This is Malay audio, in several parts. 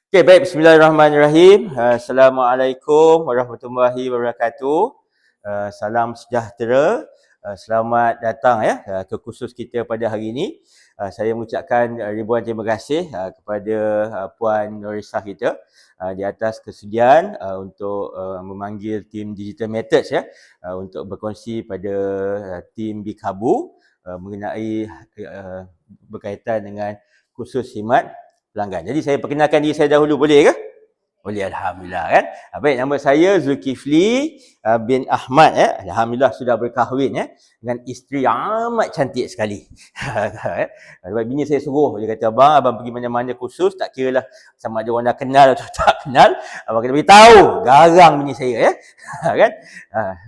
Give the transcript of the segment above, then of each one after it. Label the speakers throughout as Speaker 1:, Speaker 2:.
Speaker 1: Okey, baik. Bismillahirrahmanirrahim. Assalamualaikum warahmatullahi wabarakatuh. Salam sejahtera. Selamat datang ke kursus kita pada hari ini. Saya mengucapkan ribuan terima kasih kepada Puan Norisah kita di atas kesediaan untuk memanggil tim Digital Methods untuk berkongsi pada tim Bikabu mengenai berkaitan dengan kursus khidmat pelanggan. Jadi saya perkenalkan diri saya dahulu, boleh ke? Boleh, Alhamdulillah kan. Baik, nama saya Zulkifli bin Ahmad. Alhamdulillah sudah berkahwin dengan isteri amat cantik sekali. Sebab bini saya suruh, dia kata, abang pergi mana-mana kursus, tak kira lah sama ada orang dah kenal atau tak kenal, abang kena beritahu, garang bini saya kan.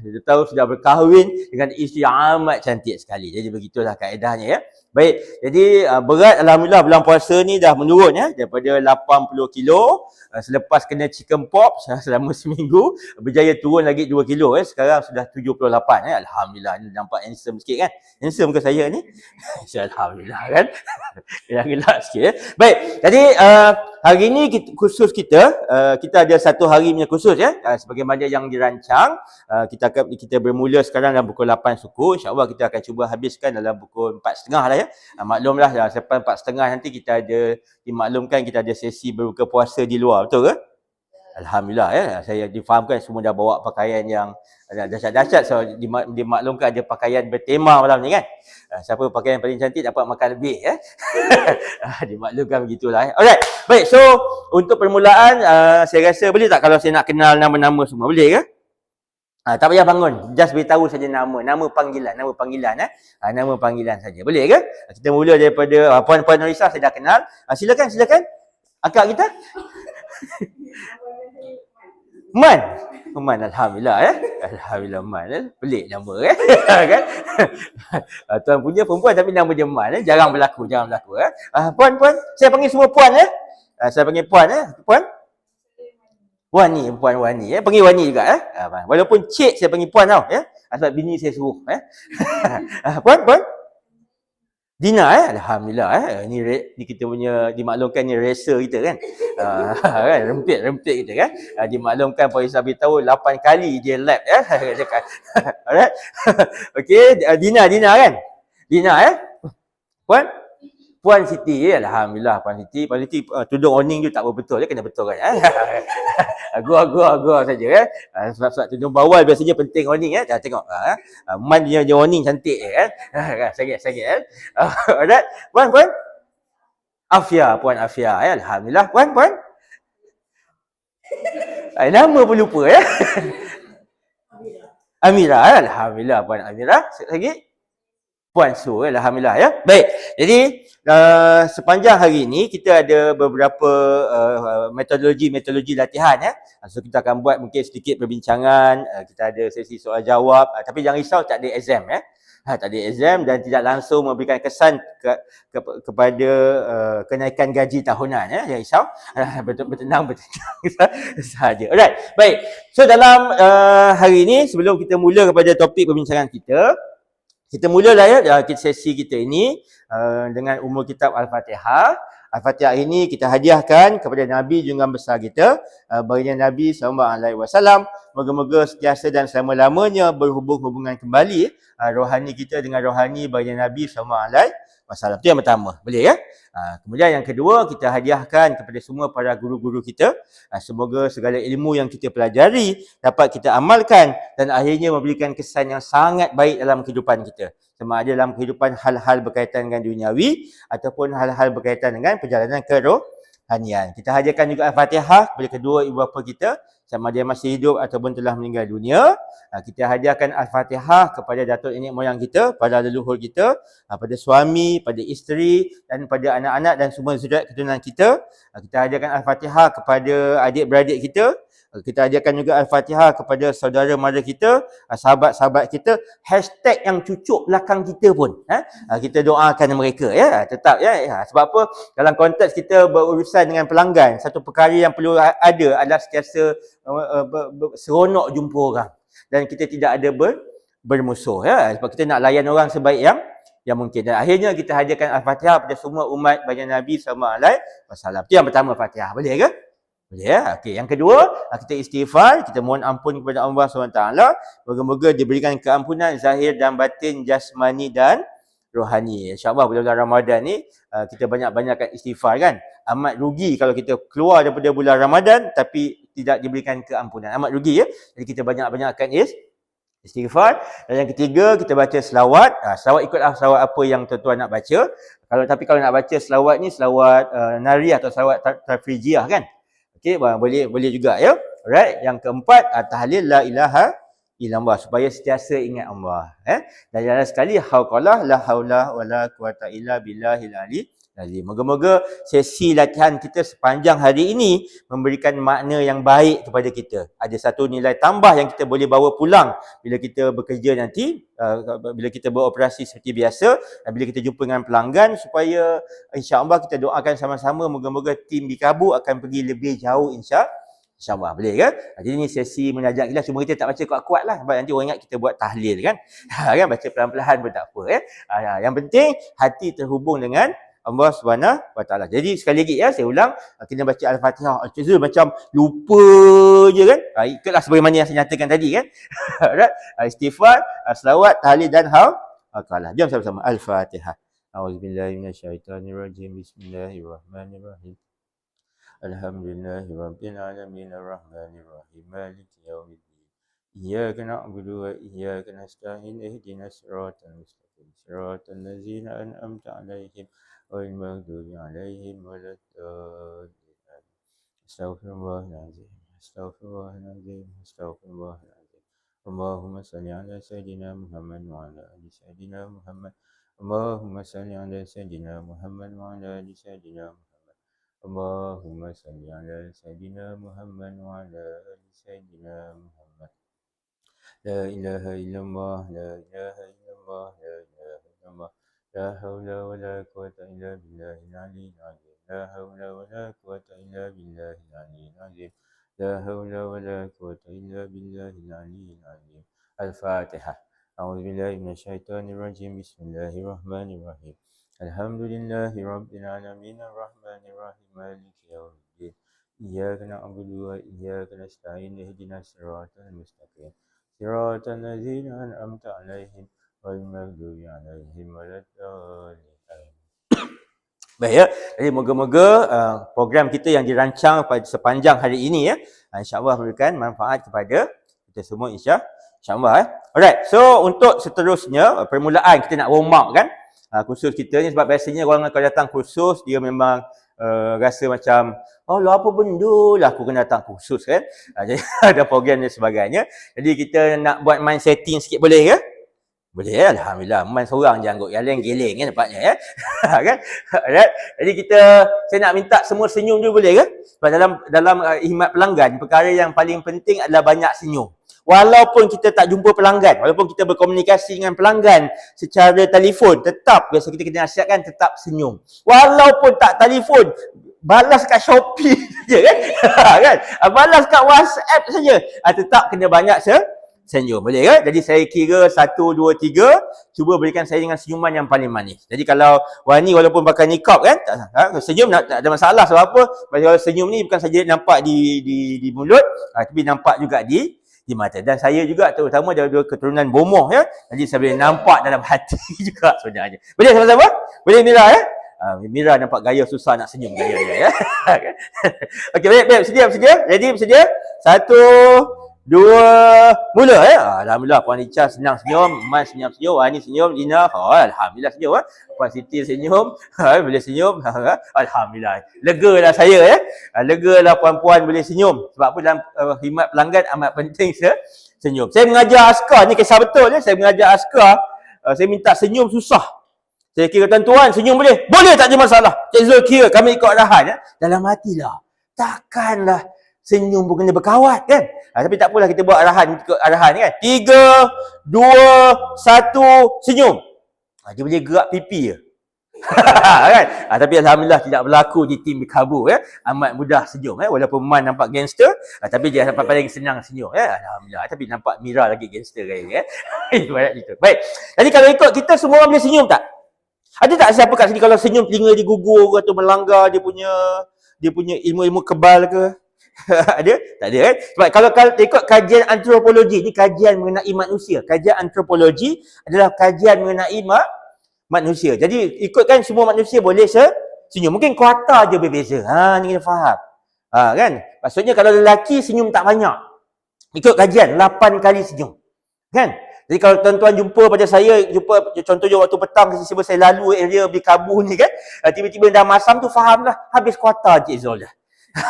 Speaker 1: Dia tahu sudah berkahwin dengan isteri amat cantik sekali. Jadi begitulah kaedahnya Baik, jadi berat Alhamdulillah bulan puasa ni dah menurun daripada 80 kilo selepas kena chicken pox selama seminggu, berjaya turun lagi 2 kilo sekarang sudah 78 Alhamdulillah. Ni nampak handsome sikit kan? Handsome ke saya ni? Alhamdulillah kan. Gelak-gelak sikit Baik, jadi hari ni kursus kita ada satu hari punya kursus sebagaimana yang dirancang. Kita bermula sekarang dalam pukul 8 suku. InsyaAllah kita akan cuba habiskan dalam pukul 4.30 lah maklumlah selepas 4.30 nanti kita ada dimaklumkan kita ada sesi berbuka puasa di luar, betul ke? Alhamdulillah saya difahamkan semua dah bawa pakaian yang dahsyat-dahsyat. So dimaklumkan ada pakaian bertema malam ni kan. Siapa pakaian paling cantik dapat makan lebih dimaklumkan begitulah Alright. Baik, so untuk permulaan saya rasa boleh tak kalau saya nak kenal nama-nama semua, boleh ke? Tak payah bangun, just beritahu saja nama panggilan nama panggilan saja. Boleh ke? Kita mula daripada Puan Norisah, saya dah kenal. Silakan akak kita. Man, Alhamdulillah Alhamdulillah Man pelik nama kan. Tuan punya perempuan tapi nama dia Man jarang berlaku Puan, saya panggil semua Puan saya panggil Puan Puan Wani, Puan Wani panggil Wani juga walaupun cik saya panggil Puan tau sebab bini saya suruh Puan Dina Alhamdulillah ni kita punya dimaklumkan ni racer kita kan. Kan rempit kita kan. Dimaklumkan Puan Isa beritahu 8 kali dia lap Alright. Okey, Dina kan. Dina Puan Siti Alhamdulillah Puan Siti tudung awning tu tak betul kena betul kan Gua saja sebab tudung bawal biasanya penting awning tengok Man dia awning cantik sangat alright. Puan Afia Alhamdulillah Puan nama pun lupa Amira Alhamdulillah Puan Amira lagi Puan Su Alhamdulillah Baik, jadi sepanjang hari ini kita ada beberapa metodologi latihan So kita akan buat mungkin sedikit perbincangan, kita ada sesi soal jawab, tapi jangan risau tak ada exam tak ada exam dan tidak langsung memberikan kesan kepada kenaikan gaji tahunan jangan risau. Bertenang sahaja. Alright, baik. So dalam hari ini sebelum kita mula kepada topik perbincangan kita mulalah sesi kita ini dengan umul kitab Al-Fatihah. Al-Fatihah ini kita hadiahkan kepada Nabi junjungan besar kita, baginda Nabi SAW. Moga-moga sentiasa dan selama-lamanya berhubungan kembali rohani kita dengan rohani baginda Nabi SAW. Itu yang pertama. Boleh Kemudian yang kedua, kita hadiahkan kepada semua para guru-guru kita. Semoga segala ilmu yang kita pelajari dapat kita amalkan dan akhirnya memberikan kesan yang sangat baik dalam kehidupan kita. Sama ada dalam kehidupan hal-hal berkaitan dengan duniawi ataupun hal-hal berkaitan dengan perjalanan ke rohanian. Kita hadiahkan juga Al-Fatihah kepada kedua ibu bapa kita, sama dia masih hidup ataupun telah meninggal dunia. Kita hadiahkan Al-Fatihah kepada datuk nenek moyang kita, pada leluhur kita, pada suami, pada isteri dan pada anak-anak dan semua zuriat keturunan kita. Kita hadiahkan Al-Fatihah kepada adik-beradik kita. Kita hadiahkan juga Al-Fatihah kepada saudara mara kita, sahabat-sahabat kita, hashtag yang cucuk belakang kita pun kita doakan mereka tetap sebab apa, dalam konteks kita berurusan dengan pelanggan, satu perkara yang perlu ada adalah sentiasa seronok jumpa orang dan kita tidak ada bermusuh sebab kita nak layan orang sebaik yang mungkin. Dan akhirnya kita hadiahkan Al-Fatihah pada semua umat baginda Nabi SAW. Itu yang pertama, Fatihah. Boleh ke? Boleh ya? Okey, yang kedua, kita istighfar, kita mohon ampun kepada Allah SWT. Moga-moga diberikan keampunan zahir dan batin, jasmani dan rohani. InsyaAllah bulan Ramadan ni kita banyak-banyakkan istighfar kan. Amat rugi kalau kita keluar daripada bulan Ramadan tapi tidak diberikan keampunan. Amat rugi ya. Jadi kita banyak-banyakkan istighfar. Dan yang ketiga, kita baca selawat. Selawat ikutlah selawat apa yang tuan-tuan nak baca. Kalau nak baca selawat ni selawat nariyah atau selawat tafrijiyah kan. Okey, boleh juga ya. Alright, yang keempat tahlil la ilaha illallah supaya sentiasa ingat Allah. Dan yang sekali hauqalah la haula wala quwata illa billahil ali azim. Moga-moga sesi latihan kita sepanjang hari ini memberikan makna yang baik kepada kita. Ada satu nilai tambah yang kita boleh bawa pulang bila kita bekerja nanti, bila kita beroperasi seperti biasa dan bila kita jumpa dengan pelanggan, supaya insya-Allah kita doakan sama-sama moga-moga tim Bikabu akan pergi lebih jauh InsyaAllah. Boleh ke? Jadi ni sesi munajat kita. Cuma kita tak baca kuat-kuat lah. Sebab nanti orang ingat kita buat tahlil kan. Kan baca pelan-pelan pun tak apa. Yang penting hati terhubung dengan Allah SWT. Jadi sekali lagi saya ulang. Kena baca Al-Fatihah. Al-Jazul macam lupa je kan. Ikutlah sebagaimana yang saya nyatakan tadi kan. Istighfar, selawat, tahlil dan hauqalah. Jom sama-sama. Al-Fatihah. A'udzubillahiminasyaitanirrajim. Bismillahirrahmanirrahim. Alhamdulillahi Rabbil Alamin Ar-Rahmanir Rahim Maliki Yawmiddin Iyyaka na'budu wa iyyaka nasta'in ihdinas siratal mustaqim siratal ladzina an'amta 'alaihim ghairil maghdubi 'alaihim waladdallin Astaghfirullahaladzim Astaghfirullahaladzim Allahumma salli ala Sayyidina Muhammad wa ala ali Sayyidina Muhammad Allahumma salli ala Sayyidina Muhammad wa ala ali Sayyidina Muhammad Allahumma salli ala Sayyidina Muhammad wa ala ali Sayyidina Muhammad. La ilaha illallah, la ilaha illallah, la ilaha illallah. La hawla wa la quwata illa billahil aliyyil azim. La hawla wa la quwata illa billahil aliyyil azim. La hawla wa la quwata illa billahil aliyyil azim. Al-Fatihah. A'udzu billahi minasyaitonir rajim. Bismillahirrahmanirrahim. Alhamdulillahi Rabbil Alamin Ar-Rahmanir Rahim Maliki Yawmiddin Iyyaka na'budu wa iyyaka nasta'in ihdinas siratal mustaqim siratal ladzina an'amta 'alaihim ghairil maghdubi 'alaihim waladdallin. Baik ya. Jadi moga-moga program kita yang dirancang pada sepanjang hari ini insya-Allah memberikan manfaat kepada kita semua insya-Allah. Alright. So untuk seterusnya permulaan kita nak warm up kan. Kursus kita ni sebab biasanya orang kalau datang kursus dia memang rasa macam lah apa benda lah aku kena datang kursus kan. Jadi ada program dan sebagainya. Jadi kita nak buat mind setting sikit boleh ke? Boleh ya, alhamdulillah. Main seorang je angguk, yang lain geleng kan nampaknya ya. Kan? Alright. Jadi saya nak minta semua senyum dulu boleh ke? Sebab dalam khidmat pelanggan perkara yang paling penting adalah banyak senyum. Walaupun kita tak jumpa pelanggan, walaupun kita berkomunikasi dengan pelanggan secara telefon, tetap biasa kita kena nasihatkan tetap senyum. Walaupun tak telefon, balas kat Shopee saja kan? Kan? Balas kat WhatsApp saja. Tetap kena banyak senyum. Boleh ke? Jadi saya kira 1, 2, 3, cuba berikan saya dengan senyuman yang paling manis. Jadi kalau Wani walaupun pakai niqab kan, senyum tak ada masalah. Sebab apa? Kalau senyum ni bukan saja nampak di mulut, tapi nampak juga di mata. Dan saya juga terutama dari keturunan bomoh ya. Jadi saya boleh nampak dalam hati juga sebenarnya. Boleh sama-sama? Boleh Mira ya? Mira nampak gaya susah nak senyum gaya dia ya. Okey, baik, bersedia? Ready, bersedia? 1, 2, mula ya. Alhamdulillah Puan Ica senang senyum, Man senyum-senyum, Wani senyum, Lina alhamdulillah senyum Puan Siti senyum, boleh senyum. Alhamdulillah. Legalah saya ya. Legalah puan-puan boleh senyum. Sebab apa dalam khidmat pelanggan amat penting senyum. Saya mengajar askar ni kisah betul ya. Saya mengajar askar, saya minta senyum susah. Saya kira tuan-tuan senyum boleh? Boleh, tak ada masalah. Cik Zul kira kami ikut arahan ya. Dalam hatilah. Takkanlah senyum pun kena berkawat kan. Tapi tak apalah kita buat arahan kan. 3, 2, 1, senyum. Dia boleh gerak pipi je. Kan? Tapi alhamdulillah tidak berlaku di tim Bikabu ya. Amat mudah senyum walaupun Man nampak gangster, tapi dia dapat paling senang senyum ya. Alhamdulillah. Tapi nampak Mira lagi gangster gaya ya. Baik. Jadi kalau ikut kita semua orang boleh senyum tak? Ada tak siapa kat sini kalau senyum telinga dia gugur atau melanggar dia punya ilmu-ilmu kebal ke? Ada? Tak ada kan? Sebab kalau ikut kajian antropologi, ni kajian mengenai manusia. Kajian antropologi adalah kajian mengenai manusia. Jadi ikutkan semua manusia boleh senyum. Mungkin kuarta je berbeza. Ni kena faham. Kan? Maksudnya kalau lelaki senyum tak banyak. Ikut kajian 8 kali senyum. Kan? Jadi kalau tuan-tuan jumpa pada saya, contohnya waktu petang tiba-tiba saya lalu area beli kabu ni kan, tiba-tiba dah masam tu fahamlah habis kuarta Cik Zul dah.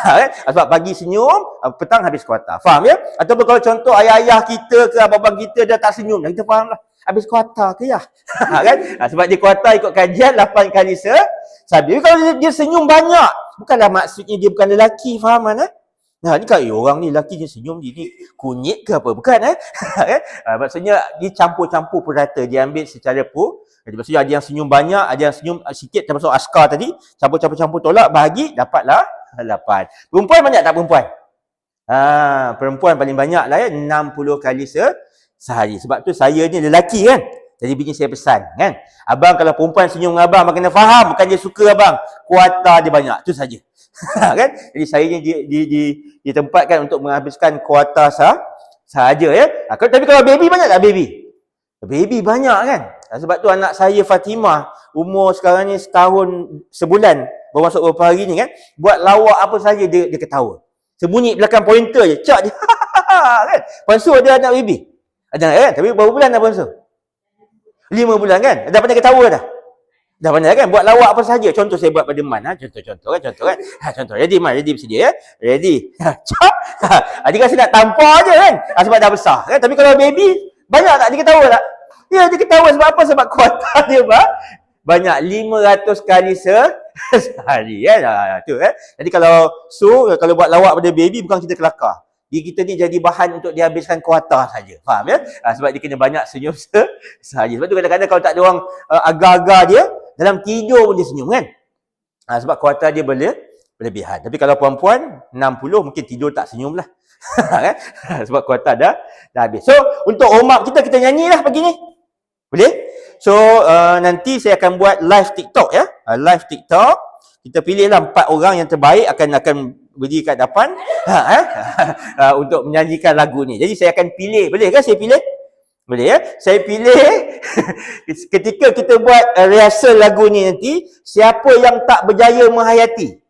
Speaker 1: Kan? Sebab pagi senyum, petang habis kuarta. Faham ya? Ataupun kalau contoh ayah-ayah kita ke abang-abang kita dah tak senyum, kita fahamlah habis kuarta ke ya? Kan? Sebab dia kuarta ikut kajian 8 kali sehari. Kalau dia senyum banyak, bukanlah maksudnya dia bukan lelaki, faham kan? Ni kan orang ni lelaki je senyum dia ni kunyit ke apa? Bukan maksudnya dia campur-campur pun rata, dia ambil secara jadi maksudnya ada yang senyum banyak, ada yang senyum sikit, termasuk askar tadi, campur-campur tolak, bahagi, dapatlah 8. Perempuan banyak tak perempuan? Perempuan paling banyak lah 60 kali sehari. Sebab tu saya ni lelaki kan, jadi bini saya pesan kan, abang kalau perempuan senyum dengan abang kena faham, bukan dia suka abang, kuarta dia banyak, tu saja. Kan? Jadi saya ni ditempatkan untuk menghabiskan kuarta sahaja ya. Tapi kalau baby banyak tak baby? Baby banyak kan? Sebab tu anak saya Fatimah, umur sekarang ni setahun sebulan, baru masuk beberapa hari ni kan, buat lawak apa saja dia ketawa. Sembunyi belakang pointer je, cak dia. Kan? Ponsu ada anak baby? Ada kan? Tapi berapa bulan dah Ponsu? 5 bulan kan? Dah pandai ketawa dah? Dah pandai kan? Buat lawak apa saja. Contoh saya buat pada Man. Contoh kan? Contoh. Ready Man? Ready bersedia ya? Ready. Cak. Dia rasa nak tampar je kan? Sebab dah besar kan? Tapi kalau baby, banyak tak dia ketawa tak? Ya, dia ketawa sebab apa? Sebab kuarta dia banyak 500 kali sehari kan? Tu kan? Jadi kalau buat lawak pada baby, bukan kita kelakar. Kita ni jadi bahan untuk dihabiskan kuarta saja. Faham ya? Sebab dia kena banyak senyum sehari. Sebab tu kadang-kadang kalau tak ada orang agar-agar dia, dalam tidur pun dia senyum kan? Sebab kuarta dia berlebihan. Tapi kalau perempuan 60 mungkin tidur tak senyum lah. Kan? Sebab kuarta dah habis. So untuk warm up kita nyanyilah pagi ni. Boleh? So nanti saya akan buat live TikTok ya. Live TikTok. Kita pilihlah 4 orang yang terbaik akan berdiri kat depan untuk menyanyikan lagu ni. Jadi saya akan pilih. Boleh ke saya pilih? Boleh ya? Saya pilih ketika kita buat rehearsal lagu ni nanti, siapa yang tak berjaya menghayati,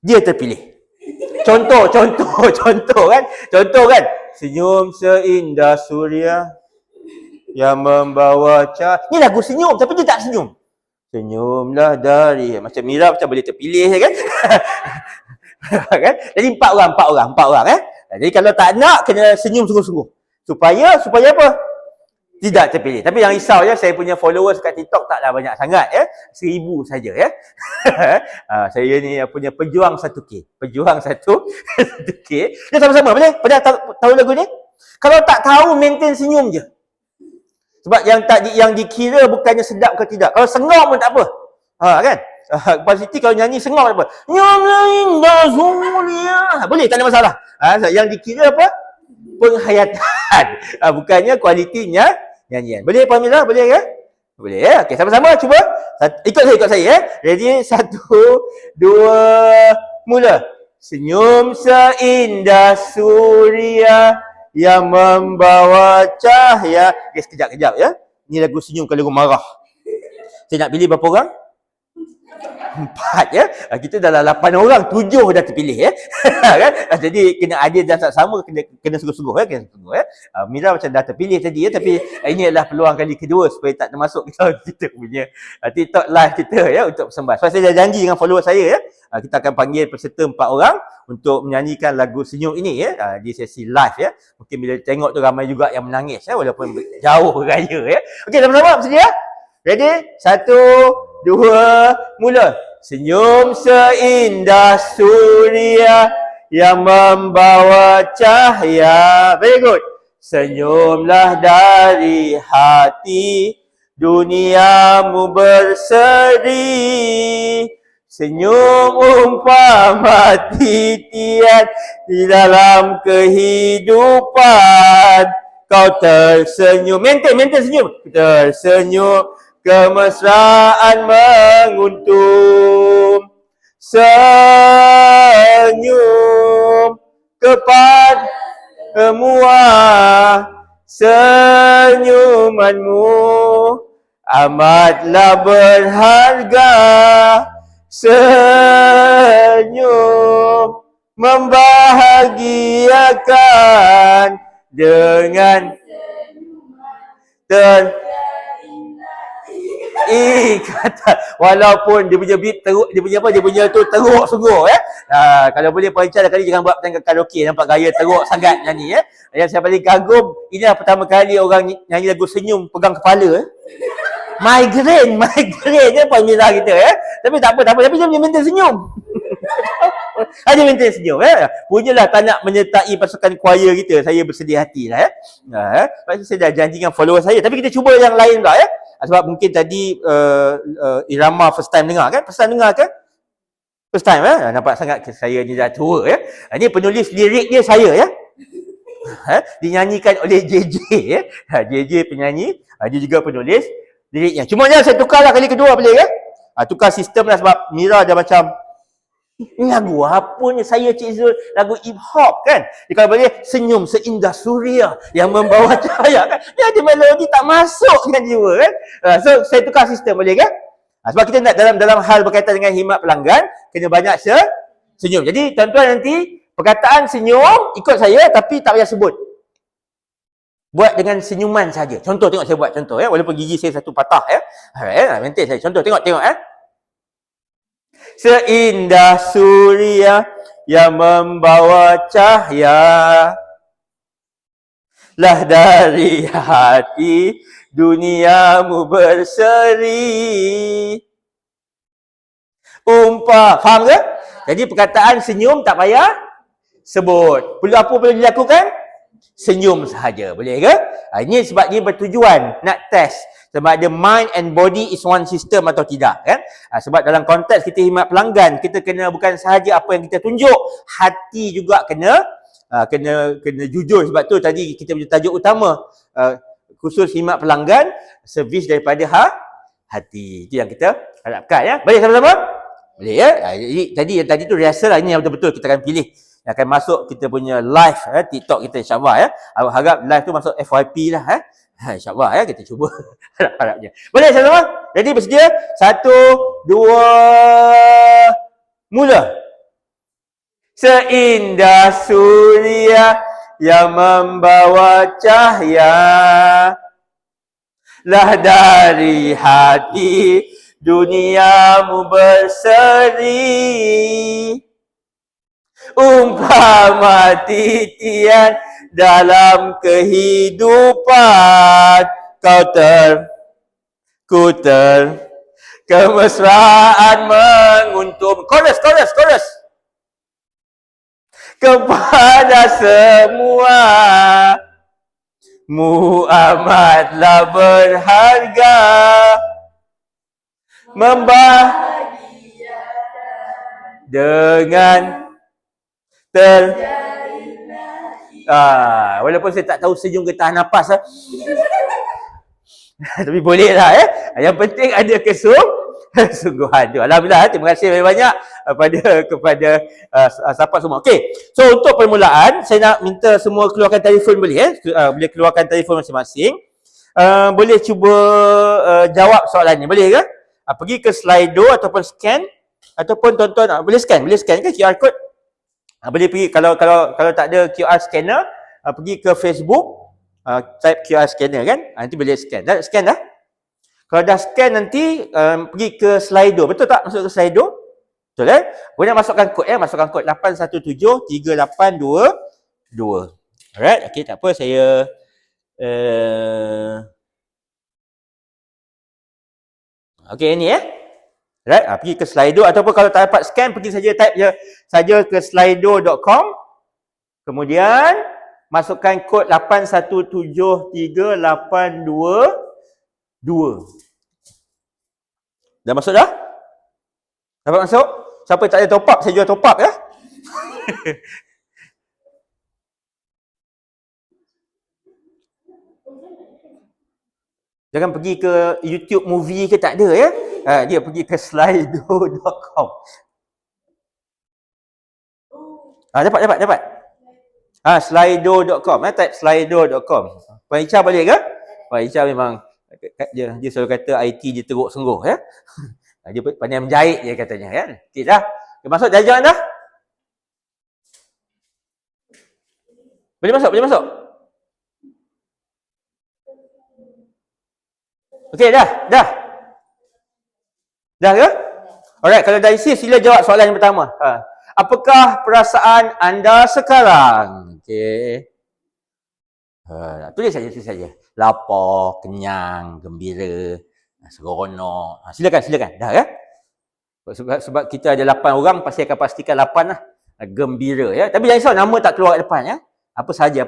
Speaker 1: dia terpilih. Contoh kan? Contoh kan? Senyum seindah suria yang membawa Ni lagu senyum tapi dia tak senyum. Senyumlah dari macam Mira macam boleh terpilih kan? Kan? Jadi 4 orang Jadi kalau tak nak kena senyum sungguh-sungguh. Supaya apa? Tidak terpilih. Tapi yang risau ya, saya punya followers kat TikTok taklah banyak sangat ya. 1000 saja ya. Saya ni punya pejuang 1K. Pejuang 1K. Kita sama-sama boleh? Pada tahu lagu ni? Kalau tak tahu maintain senyum je. Sebab yang dikira bukannya sedap ke tidak. Kalau sengau pun tak apa. Kan? Pak Siti kalau nyanyi sengau tak apa. Indah Zulia. Boleh, tak ada masalah. Yang dikira apa? Penghayatan. Bukannya kualitinya nyanyian. Boleh Pamela? Boleh ya? Boleh ya? Okey, sama-sama cuba. Ikut saya ya. Ready? 1, 2, mula. Senyum seindah suria yang membawa cahaya. Okey, sekejap ya. Ni lagu senyum kalau lagu marah. Saya nak pilih berapa orang? 4 ya. Kita dalam 8 orang, 7 dah terpilih ya. Kan? Jadi kena adil dan tak sama, kena sungguh-sungguh ya, Mira macam dah terpilih tadi ya, tapi ini adalah peluang kali kedua supaya tak termasuk kita punya TikTok live kita ya untuk bersembah. So saya dah janji dengan follower saya ya. Kita akan panggil peserta 4 orang untuk menyanyikan lagu senyum ini ya, di sesi live ya. Mungkin bila tengok tu ramai juga yang menangis ya, walaupun jauh raya ya. Okey, sama-sama bersedia? Ready? 1, 2, mula. Senyum seindah suria yang membawa cahaya. Very good. Senyumlah dari hati, duniamu berseri. Senyum umpama titian di dalam kehidupan. Kau tersenyum, maintain senyum. Tersenyum, kemesraan menguntung. Senyum tepat semua senyumanmu amatlah berharga. Senyum membahagiakan dengan kata walaupun dia punya beat teruk, dia punya apa, dia punya tu teruk sungguh kalau boleh percaya kali jangan buat pertandingan karaoke nampak gaya teruk sangat nyanyi Yang saya paling kagum, inilah pertama kali orang nyanyi lagu senyum pegang kepala migraine panggil kita tapi tak apa tapi dia maintain senyum. Dia maintain senyum punyalah tak nak menyertai pasukan choir kita, saya bersedih hati lah saya dah janji dengan follower saya, tapi kita cuba yang lain pula sebab mungkin tadi Irama first time dengar kan? First time nampak sangat saya ni dah tua Ini penulis lirik dia saya dinyanyikan oleh JJ JJ penyanyi, dia juga penulis liriknya. Cumanya saya tukarlah kali kedua boleh tukar sistem lah sebab Mira dah macam ni lagu apa ni, saya Cik Zul lagu hip hop kan, dia kalau boleh senyum seindah suria yang membawa cahaya kan, dia ada melodi tak masuk dengan jiwa kan. So saya tukar sistem boleh kan, sebab kita nak dalam hal berkaitan dengan khidmat pelanggan kena banyak senyum. Jadi tuan-tuan nanti perkataan senyum ikut saya tapi tak payah sebut, buat dengan senyuman saja. Contoh, tengok saya buat contoh walaupun gigi saya satu patah maintain saya contoh, tengok seindah suria yang membawa cahaya lah dari hati duniamu berseri. Faham ke? Jadi perkataan senyum tak payah sebut. Apa perlu dilakukan? Senyum sahaja. Boleh ke? Ini sebab dia bertujuan nak test sebab ada mind and body is one system atau tidak kan. Sebab dalam konteks kita khidmat pelanggan, kita kena bukan sahaja apa yang kita tunjuk, hati juga kena jujur. Sebab tu tadi kita punya tajuk utama khusus khidmat pelanggan, servis daripada hati. Itu yang kita harapkan Boleh sama-sama? Boleh Jadi tadi tu rehearsal lah. Ini yang betul-betul kita akan pilih yang akan masuk kita punya live TikTok kita insya-Allah Aku harap live tu masuk FYP lah insya-Allah kita cuba harap-harapnya. Boleh sama-sama? Jadi bersedia? 1 2 mula. Seindah suria yang membawa cahaya lah dari hati duniamu berseri. Umpama titian dalam kehidupan ku kemesraan menguntung. Chorus kepada semua mu amatlah berharga dengan walaupun saya tak tahu senyum ke tahan nafas tapi boleh lah yang penting ada kesungguhan tu. Alhamdulillah, terima kasih banyak kepada sahabat semua. Okey, so untuk permulaan saya nak minta semua keluarkan telefon boleh boleh keluarkan telefon masing-masing. Boleh cuba jawab soalan ni, boleh ke? Pergi ke Slido ataupun scan, ataupun tonton boleh scan ke QR code? Boleh pergi kalau tak ada QR scanner, pergi ke Facebook, type QR scanner kan, nanti boleh scan. Dah scan dah? Kalau dah scan nanti pergi ke Slido. Betul tak masuk ke Slido? Betul boleh masukkan kod masukkan kod 817382. Alright, okey, tak apa, saya okey ni right, pergi ke Slido ataupun kalau tak dapat scan, pergi saja type saja ke slido.com. Kemudian masukkan kod 817382. Dah masuk dah? Dapat masuk? Siapa tak ada top up, saya jual top up Jangan pergi ke YouTube movie ke, tak ada dia pergi ke slido.com. Dapat. Slido.com, type slido.com. Puan Ica boleh ke? Puan Ica memang dia selalu kata IT dia teruk sungguh ya. Dia pandai menjahit dia katanya kan. Okey dah. Dia masuk dah jangan dah. Boleh masuk, boleh masuk. Okey dah, dah. Dah ke? Alright, kalau dah isi sila jawab soalan yang pertama. Apakah perasaan anda sekarang? Okey. Tulis saja. Lapar, kenyang, gembira, seronok. Silakan. Dah ya? Sebab kita ada 8 orang, pasti akan pastikan 8 lah. Gembira ya. Tapi jangan risau nama tak keluar kat depan ya. Apa saja.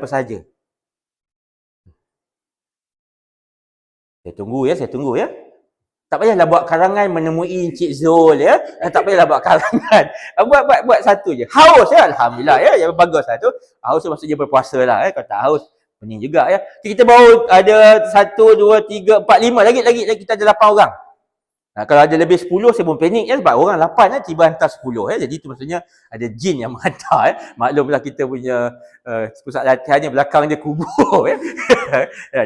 Speaker 1: Saya tunggu ya. Tak payahlah buat karangan menemui Encik Zul ya. Tak payahlah buat karangan. Buat satu je. Haus ya, alhamdulillah ya. Yang bagus lah tu. Haus tu maksudnya berpuasa lah ya. Kalau tak haus pening juga ya. Kita baru ada 1 2 3 4 5 lagi kita ada 8 orang. Kalau ada lebih 10 saya pun panik ya, sebab orang 8 tiba hantar 10 ya. Jadi tu maksudnya ada jin yang menghantar ya. Maklumlah kita punya pusat latihannya belakang dia kubur ya.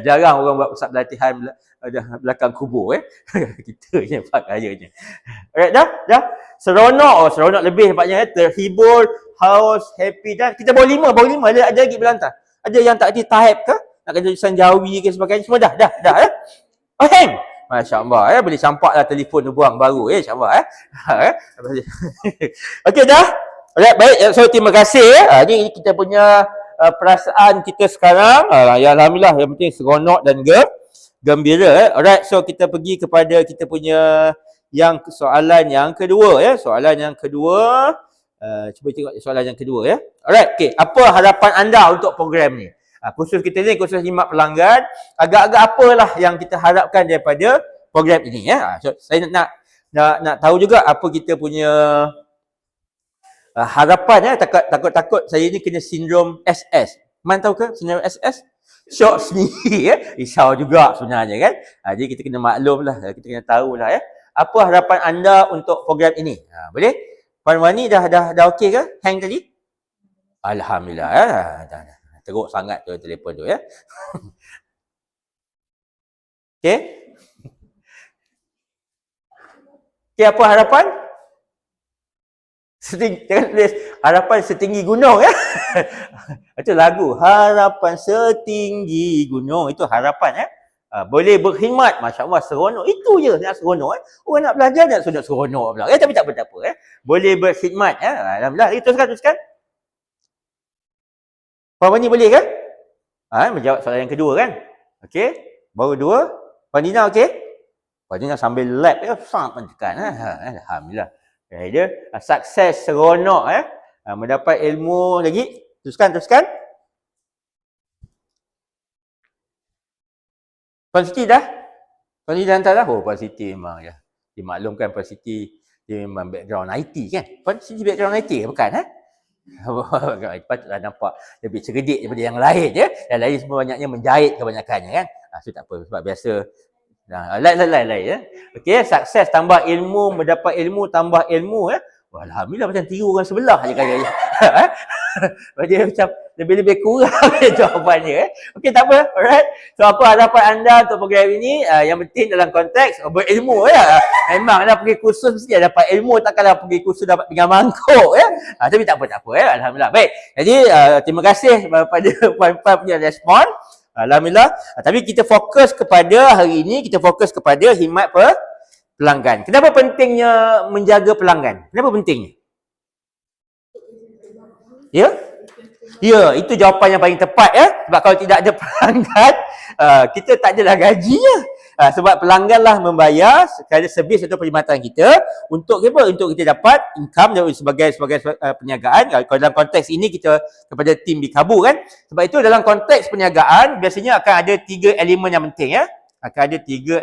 Speaker 1: Jarang orang buat pusat latihan belakang kubur ya. Kita je pakaiannya. Alright dah. Seronok lebih tempatnya ya. Terhibur, haus, happy dah. Kita baru 5 ada lagi berlantar. Ada yang tak ada type ke? Nak kena tulisan Jawi ke sebagainya. Semua dah ya. Oh, hang. Masya-Allah ya, boleh campaklah telefon tu buang baru ya, insya-Allah ya. Okey dah. Alright, baik. So terima kasih ya. Ni kita punya perasaan kita sekarang. Ya alhamdulillah, yang penting seronok dan gembira. Alright, so kita pergi kepada kita punya soalan yang kedua ya. Soalan yang kedua. Cuba tengok soalan yang kedua ya. Alright, okey. Apa harapan anda untuk program ni? Khusus kita ni, khusus khidmat pelanggan, agak-agak apalah yang kita harapkan daripada program ini ya. So, saya nak tahu juga apa kita punya harapan ya. Takut saya ni kena sindrom SS. Man tahu ke sindrom SS? Syok sendiri ya. Risau juga sebenarnya kan. Jadi kita kena maklum lah, kita kena tahulah ya. Apa harapan anda untuk program ini? Boleh? Puan Wani dah okey ke hang tadi? Alhamdulillah ya. Dah. Teruk sangat tu telefon tu ya. Okey. Okey, apa harapan? Jangan tulis harapan setinggi gunung ya. Itu lagu harapan setinggi gunung, itu harapan ya. Boleh berkhidmat, masya-Allah seronok. Itu je nak seronok Orang nak belajar nak seronok pula. Tapi tak apa ya. Boleh berkhidmat ya. Alhamdulillah. Teruskan. Puan Wani boleh kan? Menjawab soalan yang kedua kan? Okey. Baru 2. Puan Dina okey? Puan Dina sambil lab ya, sangat tekan. Alhamdulillah. Dia sukses seronok ya. Mendapat ilmu lagi. Teruskan. Puan Siti dah? Puan Siti dah hantar dah? Puan Siti memang ya. Dimaklumkan Puan Siti dia memang background IT kan? Puan Siti background IT ke bukan? Patutlah nampak lebih cerdik daripada yang lain ya. Yang lain semua banyaknya menjahit kebanyakannya kan. So tak apa sebab biasa lain ya. Okey, sukses tambah ilmu, mendapat ilmu tambah ilmu ya. Alhamdulillah macam tiru orang sebelah je kaya. Dia macam lebih-lebih kurang jawapannya. Okey, tak apa. Alright. So apa harapan anda untuk program ini? Yang penting dalam konteks berilmu ya. Memanglah pergi kursus mesti dapat ilmu, takkanlah pergi kursus dapat pinggan mangkuk ya. Tapi tak apa ya. Alhamdulillah. Baik. Jadi terima kasih kepada puan-puan punya respon. Alhamdulillah. Tapi kita fokus kepada hari ini, kita fokus kepada khidmat pelanggan. Kenapa pentingnya menjaga pelanggan? Kenapa pentingnya? Ya? Ya, itu jawapan yang paling tepat ya. Sebab kalau tidak ada pelanggan, kita tak adalah gajinya. Sebab pelanggan lah membayar sekali servis atau perkhidmatan kita untuk apa? Untuk kita dapat income sebagai perniagaan. Kalau dalam konteks ini kita kepada tim Bikabu kan. Sebab itu dalam konteks perniagaan biasanya akan ada 3 elemen yang penting ya. Akan ada 3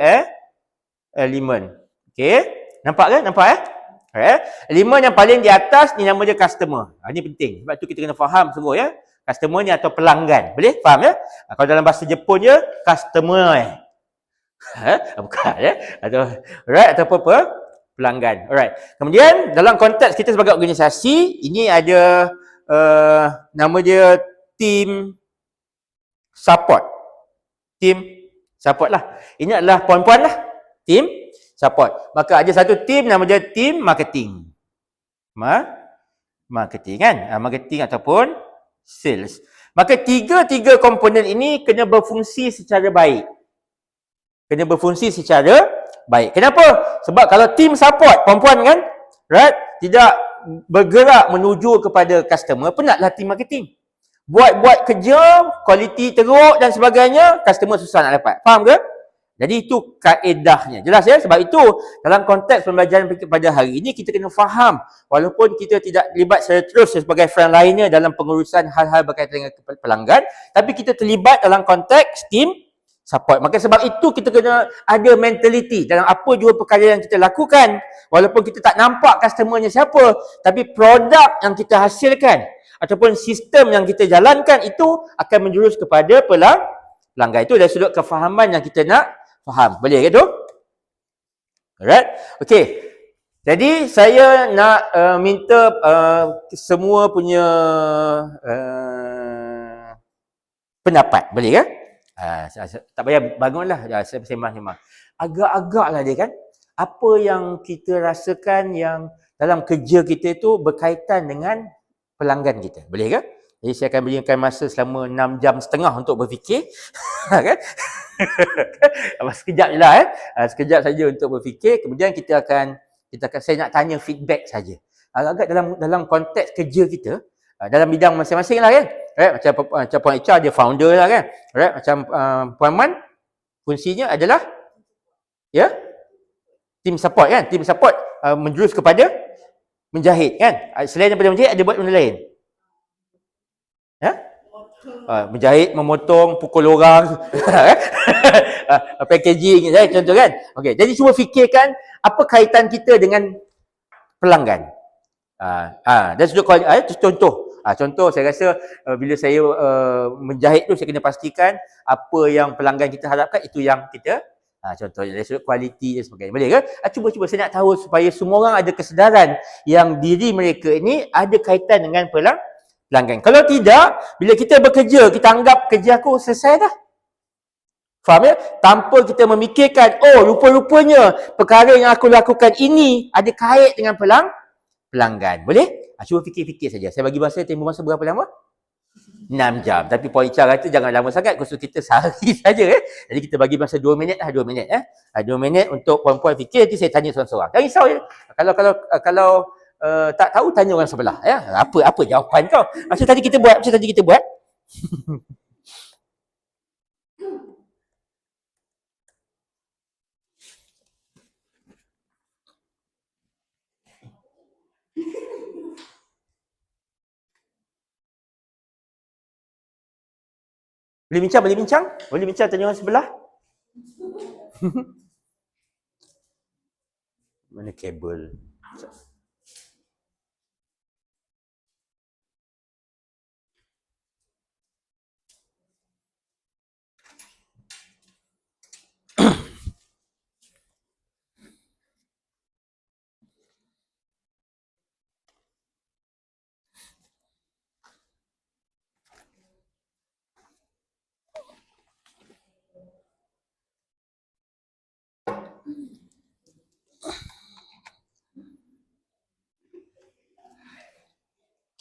Speaker 1: elemen. Okey, nampak ya? Alright. Elemen yang paling di atas ni nama dia customer. Ini penting. Sebab tu kita kena faham sungguh ya. Customer ni atau pelanggan. Boleh faham ya? Kalau dalam bahasa Jepun je customer bukan ya. Atau apa? Pelanggan. Alright. Kemudian dalam konteks kita sebagai organisasi, ini ada nama dia team support. Team support lah. Ini adalah puan-puan lah. Team support. Maka ada satu team nama dia team marketing. Marketing kan? Marketing ataupun sales. Maka tiga komponen ini kena berfungsi secara baik. Kenapa? Sebab kalau team support, perempuan kan, right, tidak bergerak menuju kepada customer, penatlah team marketing. Buat kerja, kualiti teruk dan sebagainya, customer susah nak dapat. Faham ke? Jadi itu kaedahnya. Jelas ya? Sebab itu dalam konteks pembelajaran pada hari ini kita kena faham, walaupun kita tidak terlibat secara terus sebagai frontliner dalam pengurusan hal-hal berkaitan dengan pelanggan, tapi kita terlibat dalam konteks team support. Maka sebab itu kita kena ada mentality dalam apa jua perkara yang kita lakukan. Walaupun kita tak nampak customernya siapa, tapi produk yang kita hasilkan ataupun sistem yang kita jalankan itu akan menjurus kepada pelanggan. Itu dari sudut kefahaman yang kita nak faham. Boleh ke tu? Alright. Okey. Jadi saya nak minta semua punya pendapat. Boleh ke? Tak payah bangunlah. Saya sembang-sembang. Agak-agaklah dia kan. Apa yang kita rasakan yang dalam kerja kita itu berkaitan dengan pelanggan kita. Boleh ke? Jadi saya akan berikan masa selama 6.5 jam untuk berfikir. Kan? Sekejap je lah sekejap saja untuk berfikir. Kemudian saya nak tanya feedback saja. Agak-agak dalam konteks kerja kita, dalam bidang masing-masing lah kan. Right? Macam Puan Icha dia founder lah kan. Right? Macam Puan Man fungsinya adalah team support kan. Team support menjurus kepada menjahit kan. Selain daripada menjahit ada buat benda lain. Menjahit, memotong, pukul orang, packaging, contoh kan. Okey, jadi cuba fikirkan apa kaitan kita dengan pelanggan. Dan sudut contoh saya rasa bila saya menjahit tu saya kena pastikan apa yang pelanggan kita harapkan itu yang kita contohnya dari sudut kualiti dan sebagainya. Boleh ke? Cuba saya nak tahu supaya semua orang ada kesedaran yang diri mereka ini ada kaitan dengan pelanggan. Kalau tidak, bila kita bekerja, kita anggap kerja aku selesai dah. Faham ya? Tanpa kita memikirkan, rupa-rupanya perkara yang aku lakukan ini ada kait dengan pelanggan. Boleh? Cuba fikir-fikir saja. Saya bagi tempoh masa berapa lama? 6 jam. Tapi Puan Icha kata jangan lama sangat, kursus kita sehari saja. Jadi kita bagi masa 2 minit lah, 2 minit. 2 minit untuk puan-puan fikir, nanti saya tanya seorang-seorang. Jangan risau ya. Kalau tak tahu tanya orang sebelah apa jawapan kau macam tadi kita buat boleh bincang tanya orang sebelah. Mana kabel?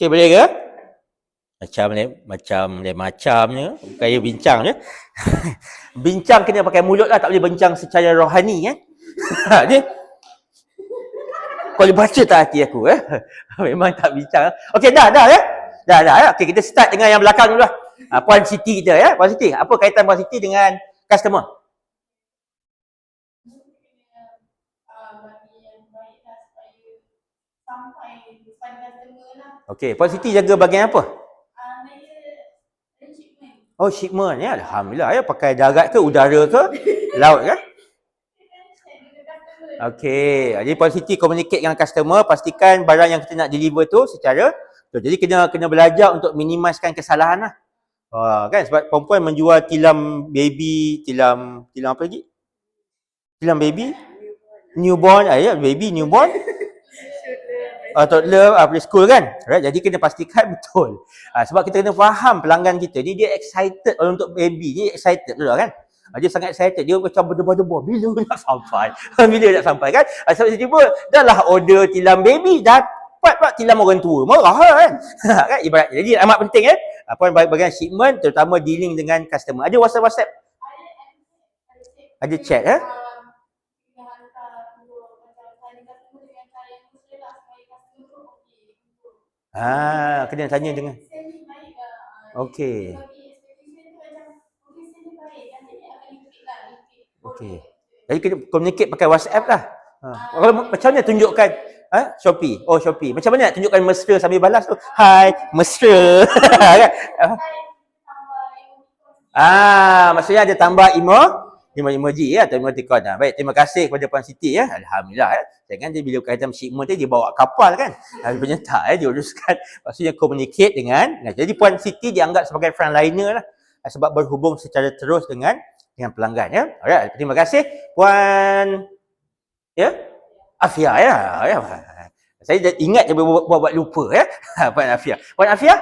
Speaker 1: Okey, boleh ke? Macamnya kaya bincang je. Bincang kena pakai mulut lah, tak boleh bincang secara rohani kan. Dia kau boleh baca tak hati aku memang tak bincang. Okey, dah ya. Dah. Okey, kita start dengan yang belakang dulu lah. Puan Siti kita ya. Puan Siti, apa kaitan Puan Siti dengan customer? Okey, Puan Siti jaga bahagian apa? Shipment ya. Alhamdulillah ya. Pakai darat ke udara ke laut ke? Okey, jadi Puan Siti communicate dengan customer, pastikan barang yang kita nak deliver tu secara jadi kena belajar untuk minimizekan kesalahan lah. Kan sebab perempuan menjual tilam baby, tilam apa lagi? Tilam baby, newborn, baby newborn. toddler, preschool kan. Alright, jadi kena pastikan betul. Sebab kita kena faham pelanggan kita ni dia excited untuk baby ni, excited dulu kan. Dia sangat excited, dia macam berdebar-debar bila nak sampai. Bila nak sampai kan. Sebab tiba-tiba dah lah order tilam baby, dapat pak tilam orang tua. Marah kan. Kan ibarat. Jadi amat penting puan bagian shipment, terutama dealing dengan customer. Ada WhatsApp? Ada chat kena tanya dengan. Okey. Okey. Jadi kena communicate pakai WhatsApp lah. Kalau macam mana tunjukkan Shopee? Oh, Shopee. Macam mana nak tunjukkan mesra sambil balas tu? Hai, mesra. Maksudnya ada tambah emoji atau emoticon. Baik, terima kasih kepada Puan Siti Alhamdulillah Jangan dia bila berkaitan shipment dia bawa kapal kan. Dia penyerta dia uruskan. Maksudnya communicate dengan. Jadi Puan Siti dianggap sebagai frontliner lah. Sebab berhubung secara terus dengan pelanggan Alright, terima kasih Puan Afia Saya dah ingat je buat lupa Puan Afia. Puan Afia?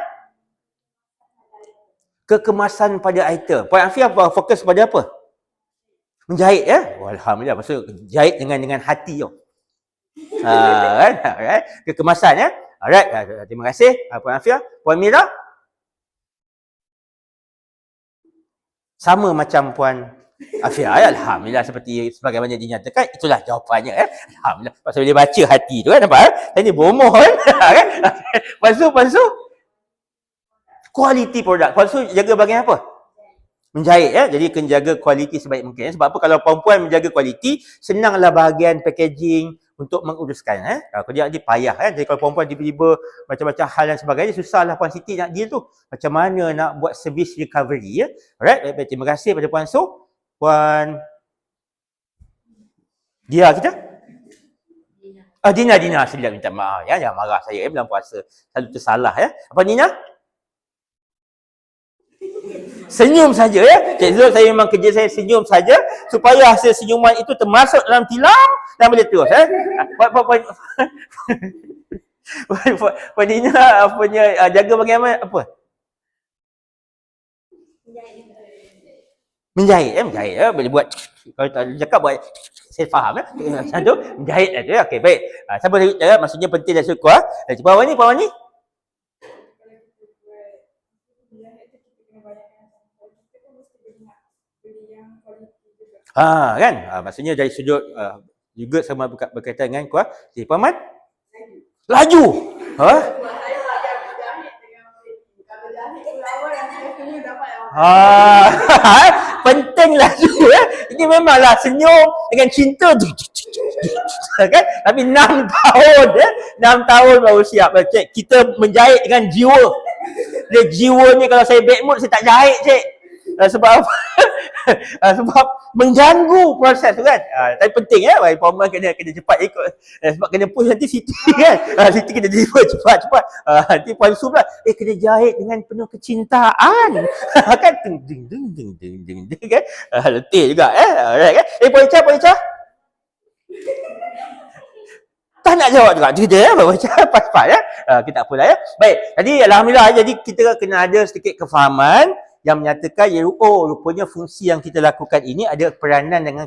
Speaker 1: Kekemasan pada item. Puan Afia fokus pada apa? Menjahit Alhamdulillah. Maksud jahit dengan hati Alright. Kekemasan Alright. Terima kasih Puan Afia. Puan Mira? Sama macam Puan Afia Alhamdulillah, seperti sebagaimana dinyatakan, itulah jawapannya Alhamdulillah. Pasal dia baca hati tu nampak Saya ni bomoh kan. Lepas tu quality produk. Lepas tu jaga bagian apa? Menjahit Jadi kena jaga kualiti sebaik mungkin Sebab apa? Kalau perempuan menjaga kualiti, senanglah bahagian packaging untuk menguruskan kalau dia payah Jadi kalau perempuan tiba-tiba macam-macam hal dan sebagainya, susahlah Puan Siti nak deal tu. Macam mana nak buat service recovery Alright, baik, terima kasih pada Puan Su. Puan Dia kita? Dina silap minta maaf jangan marah saya bulan puasa selalu tersalah Apa Nina? Senyum saja Cik Zul, saya memang kerja saya senyum saja supaya hasil senyuman itu termasuk dalam tilam dan boleh terus Puan Nina jaga bagaimana apa? Menjahit boleh buat kalau tak cakap buat saya faham macam tu menjahit okey baik. Siapa maksudnya penting dan suka Puan Wani kan maksudnya dari sudut juga sama berkaitan dengan kualiti. Puan Man laju penting laju ini memanglah senyum dengan cinta tu kan. Tapi 6 tahun 6 tahun baru siap kita menjahit dengan jiwa. Dia jiwanya kalau saya bad mood saya tak jahit sebab apa? Sebab mengganggu proses tu kan. Tapi penting Puan kena cepat ikut sebab kena push nanti Siti kan. Siti kena deliver cepat. Nanti Puan Su pula kena jahit dengan penuh kecintaan kan. Ding kan. Letih juga alright kan. Puan Ica tak nak jawab juga. Dia pas-pas kita tak apalah Baik. Jadi alhamdulillah jadi kita kena ada sedikit kefahaman yang menyatakan rupanya fungsi yang kita lakukan ini ada peranan dengan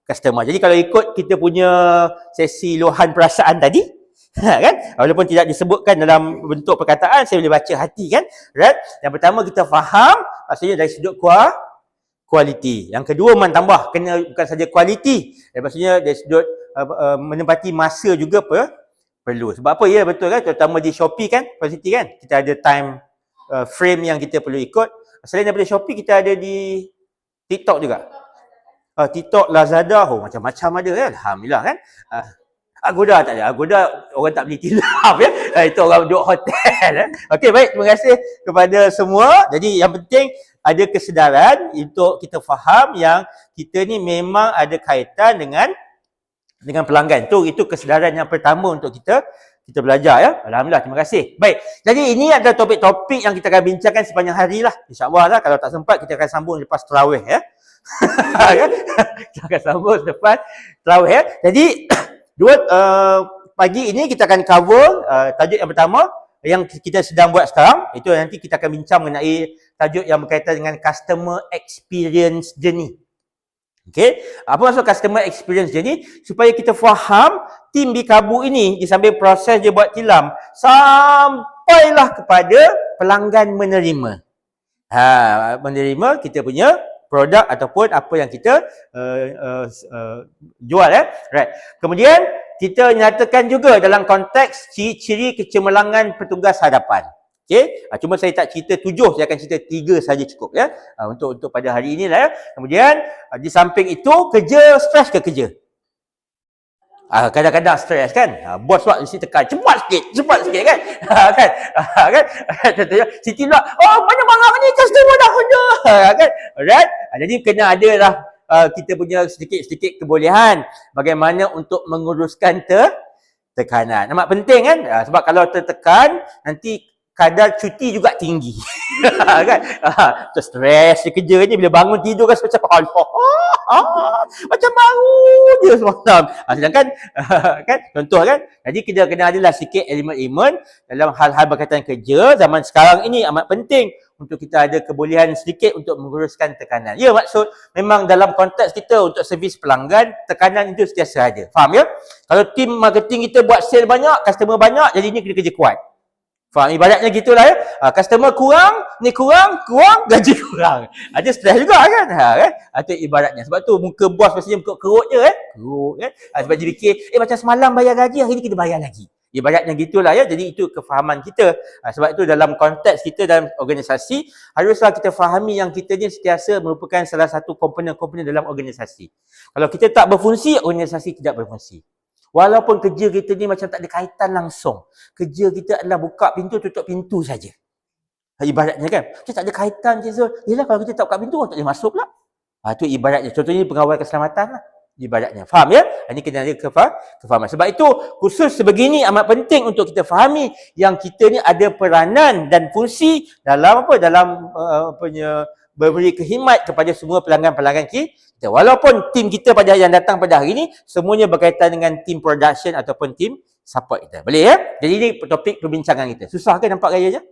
Speaker 1: customer. Jadi kalau ikut kita punya sesi luahan perasaan tadi kan, walaupun tidak disebutkan dalam bentuk perkataan, saya boleh baca hati kan. Right? Yang pertama kita faham maksudnya dari sudut kualiti. Yang kedua tambah kena bukan saja kualiti, maksudnya dari sudut menempati masa juga perlu. Sebab apa betul kan, terutama di Shopee kan, Positif kan, kita ada time frame yang kita perlu ikut. Selain daripada Shopee, kita ada di TikTok juga. TikTok, Lazada, macam-macam ada Alhamdulillah kan. Agoda tak ada. Agoda orang tak beli tilap Itu orang duduk hotel Okey, baik. Terima kasih kepada semua. Jadi yang penting ada kesedaran untuk kita faham yang kita ni memang ada kaitan dengan pelanggan. Itu kesedaran yang pertama untuk kita belajar Alhamdulillah, terima kasih. Baik. Jadi ini adalah topik-topik yang kita akan bincangkan sepanjang hari lah. InsyaAllah Kalau tak sempat kita akan sambung lepas tarawih kita akan sambung lepas tarawih Jadi dua pagi ini kita akan cover tajuk yang pertama yang kita sedang buat sekarang. Itu nanti kita akan bincang mengenai tajuk yang berkaitan dengan customer experience journey. Okey, apa maksud customer experience journey? Supaya kita faham tim Bikabu ini sambil proses dia buat tilam sampailah kepada pelanggan menerima. Menerima kita punya produk ataupun apa yang kita jual Right. Kemudian kita nyatakan juga dalam konteks ciri-ciri kecemerlangan petugas hadapan. Okey, cuma saya tak cerita 7, saya akan cerita 3 saja cukup untuk pada hari ini lah Kemudian di samping itu kerja stres ke kerja? Kadang-kadang stres kan. Bos buat mesti tekan cepat sikit kan. kan. Siti pula, banyak barang ni customer dah order. Kan. Alright. Jadi kena ada lah kita punya sedikit-sedikit kebolehan bagaimana untuk menguruskan tekanan. Amat penting kan? Sebab kalau tertekan nanti kadar cuti juga tinggi. Kan? Stres dia kerja ni, bila bangun tidur kan macam macam baru je semalam. Sedangkan kan contoh kan. Jadi kita kena adalah sikit elemen-elemen dalam hal-hal berkaitan kerja zaman sekarang ini amat penting untuk kita ada kebolehan sedikit untuk menguruskan tekanan. Ya, maksud memang dalam konteks kita untuk servis pelanggan, tekanan itu sentiasa ada. Faham ya? Kalau tim marketing kita buat sale banyak, customer banyak, jadi ini kena kerja kuat. Faham? Ibaratnya gitulah customer kurang, ni kurang, gaji kurang. Ada stres juga kan? Itu ibaratnya. Sebab tu muka bos pastinya muka kerut je Kerut kan? Sebab dia fikir, macam semalam bayar gaji, hari ni kita bayar lagi. Ibaratnya gitulah Jadi itu kefahaman kita. Sebab itu dalam konteks kita dalam organisasi, haruslah kita fahami yang kita ni sentiasa merupakan salah satu komponen-komponen dalam organisasi. Kalau kita tak berfungsi, organisasi tidak berfungsi. Walaupun kerja kita ni macam tak ada kaitan langsung. Kerja kita adalah buka pintu, tutup pintu saja. Ibaratnya kan. Kita tak ada kaitan je. Yelah kalau kita tak buka pintu, orang tak boleh masuk pula. Itu ibaratnya. Contohnya pengawal keselamatan lah. Ibaratnya. Faham ya? Ini kena ada kefahaman. Sebab itu khusus sebegini amat penting untuk kita fahami yang kita ni ada peranan dan fungsi dalam apa? Dalam memberi khidmat kepada semua pelanggan-pelanggan kita. Walaupun tim kita pada yang datang pada hari ini semuanya berkaitan dengan tim production ataupun tim support kita. Boleh ya? Jadi ini topik perbincangan kita. Susah ke nampak gaya je?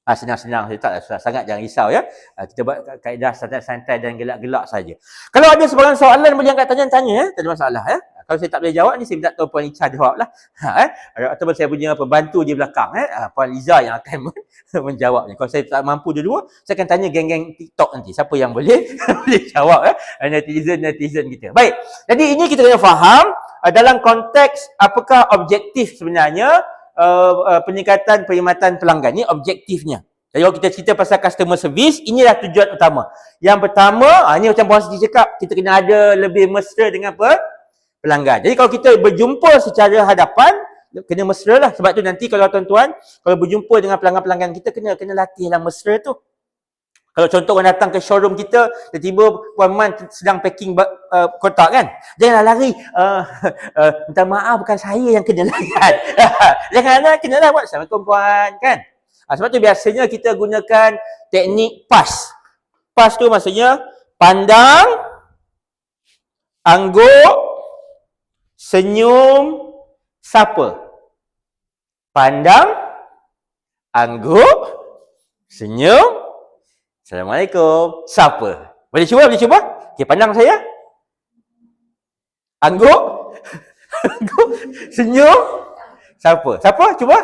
Speaker 1: Senang-senang, saya tak susah sangat, jangan risau ya. Kita buat kaedah santai-santai dan gelak-gelak saja. Kalau ada sebarang soalan boleh angkat tanya, tak ada masalah Kalau saya tak boleh jawab ni, saya minta Tuan Puan Ica jawab lah. Ataupun saya punya pembantu di belakang Puan Liza yang akan menjawabnya. Kalau saya tak mampu dua-dua, saya akan tanya geng-geng TikTok nanti. Siapa yang boleh jawab netizen kita. Baik, jadi ini kita kena faham dalam konteks apakah objektif sebenarnya peningkatan perkhidmatan pelanggan. Ini objektifnya. Jadi kalau kita cerita pasal customer service, inilah tujuan utama. Yang pertama, ini macam Puan Siti cakap, kita kena ada lebih mesra dengan pelanggan. Jadi kalau kita berjumpa secara hadapan, kena mesra lah. Sebab tu nanti kalau tuan-tuan, kalau berjumpa dengan pelanggan-pelanggan kita, kena latih lah mesra tu. Kalau contoh orang datang ke showroom kita, tiba-tiba Puan Man sedang packing kotak kan. Janganlah lari. Minta maaf, bukan saya yang kena layan. Janganlah, kenalah buat. Assalamualaikum Puan kan. Sebab tu biasanya kita gunakan teknik PAS. PAS tu maksudnya pandang, angguk, senyum, sapa. Pandang, angguk, senyum, Assalamualaikum, sapa. Boleh cuba? Okey, pandang saya. Angguk, senyum, sapa. Cuba.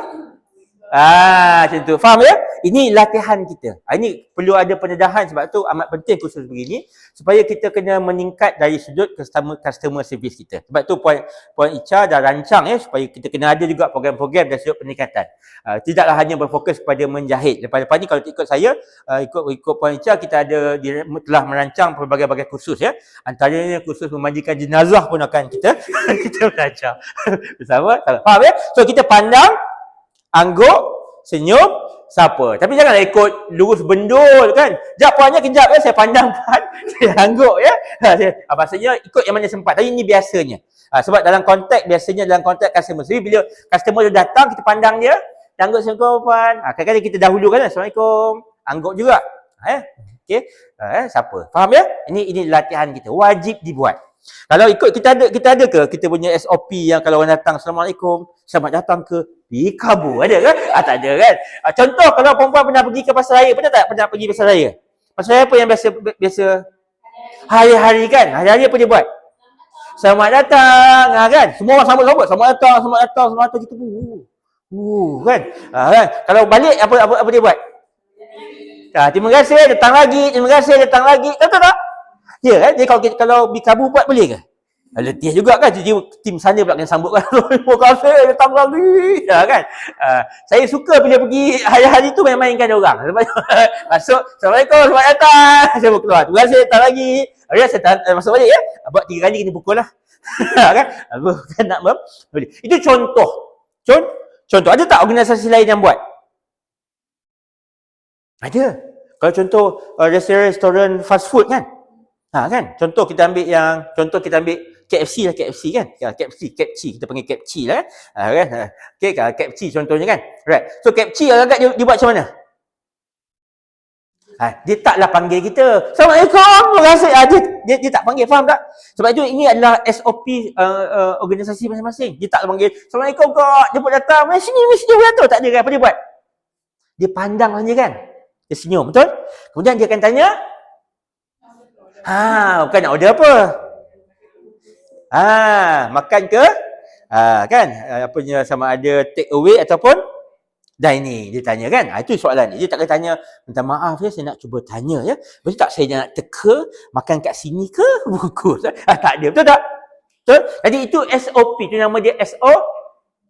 Speaker 1: Macam tu. Faham ya? Ini latihan kita. Ini perlu ada pendedahan, sebab tu amat penting khusus begini supaya kita kena meningkat dari sudut customer service kita. Sebab tu Puan Ica dah rancang supaya kita kena ada juga program-program dari sudut peningkatan. Tidaklah hanya berfokus pada menjahit. Lepas ni kalau ikut saya, ikut Puan Ica, kita telah merancang pelbagai-bagai kursus Antaranya kursus memandikan jenazah pun akan kita belajar bersama. Faham ya? So kita pandang, angguk, senyum, sapa. Tapi janganlah ikut lurus bendul kan. Sekejap puannya, kejap saya pandang Puan, saya angguk maksudnya ikut yang mana sempat. Tapi ini biasanya. Sebab dalam konteks customer service, bila customer dah datang, kita pandang dia, angguk, Assalamualaikum Puan. Kadang-kadang kita dahulukan Assalamualaikum, angguk juga. Okey. Siapa? Faham ya? Ini latihan kita. Wajib dibuat. Kalau ikut kita ada ke kita punya SOP yang kalau orang datang Assalamualaikum, selamat datang ke Bikabu, ada ke? Tak ada kan? Contoh kalau perempuan pernah pergi ke pasar raya, pernah tak pernah pergi pasar raya? Pasar raya apa yang biasa hari-hari kan? Hari-hari apa dia buat? Selamat datang, kan? Semua orang sambut, selamat datang gitu. Kan? Kan? Kalau balik apa dia buat? Terima kasih, datang lagi. Tahu tak? Ya kan? Jadi kalau Bikabu buat boleh ke? Letih juga kan, jadi tim sana pula kena sambut kan. Terima kasih, datang lagi. Kan? Saya suka bila pergi hari-hari tu main-mainkan dia orang. Masuk, Assalamualaikum, selamat datang. Saya keluar. Terima kasih, datang lagi. Saya masuk balik ya. Buat 3 kali kena pukul lah. Kan? Bukan nak boleh. Itu contoh. Contoh. Ada tak organisasi lain yang buat? Ada. Kalau contoh restoran fast food kan? Kan? Contoh kita ambil KFC lah, KFC kan? KFC, kita panggil KFC lah kan? Okay, KFC contohnya kan? Right. So KFC agak dia buat macam mana? Dia taklah panggil kita. Assalamualaikum, terima kasih. Dia tak panggil, faham tak? Sebab itu ini adalah SOP organisasi masing-masing. Dia tak panggil, Assalamualaikum kak, jemput datang. Sini datang. Tak ada kan? Apa dia buat? Dia pandang saja kan? Dia senyum, betul? Kemudian dia akan tanya, bukan nak order apa? Makan ke? Kan? Apanya sama ada take away ataupun dining. Dia tanya kan? Itu soalan dia. Dia tak akan tanya, minta maaf ya, saya nak cuba tanya ya. Betul tak saya nak teka makan kat sini ke? Bungkus. Tak ada. Betul tak? Betul? Jadi itu SOP. Itu nama dia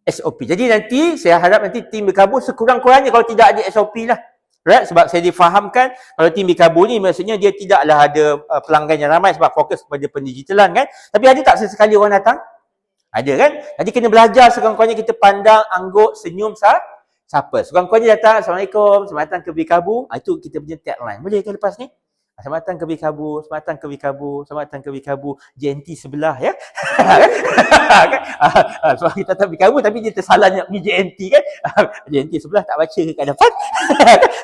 Speaker 1: SOP. Jadi nanti saya harap nanti tim Bikabu sekurang-kurangnya kalau tidak ada SOP lah. Right? Sebab saya difahamkan kalau tim Bikabu ni maksudnya dia tidaklah ada pelanggan yang ramai sebab fokus kepada pendigitalan kan. Tapi ada tak sesekali orang datang? Ada kan? Jadi kena belajar sekurang-kurangnya kita pandang, angguk, senyum siapa. Sekurang-kurangnya datang, Assalamualaikum, selamat datang ke Bikabu. Itu kita punya tagline. Boleh ke lepas ni? Selamat datang ke Bikabu, selamat datang ke Bikabu, selamat datang ke Bikabu. JNT sebelah ya. Sebab kita datang Bikabu tapi dia tersalah nak pergi JNT kan. JNT sebelah tak baca ke kat depan.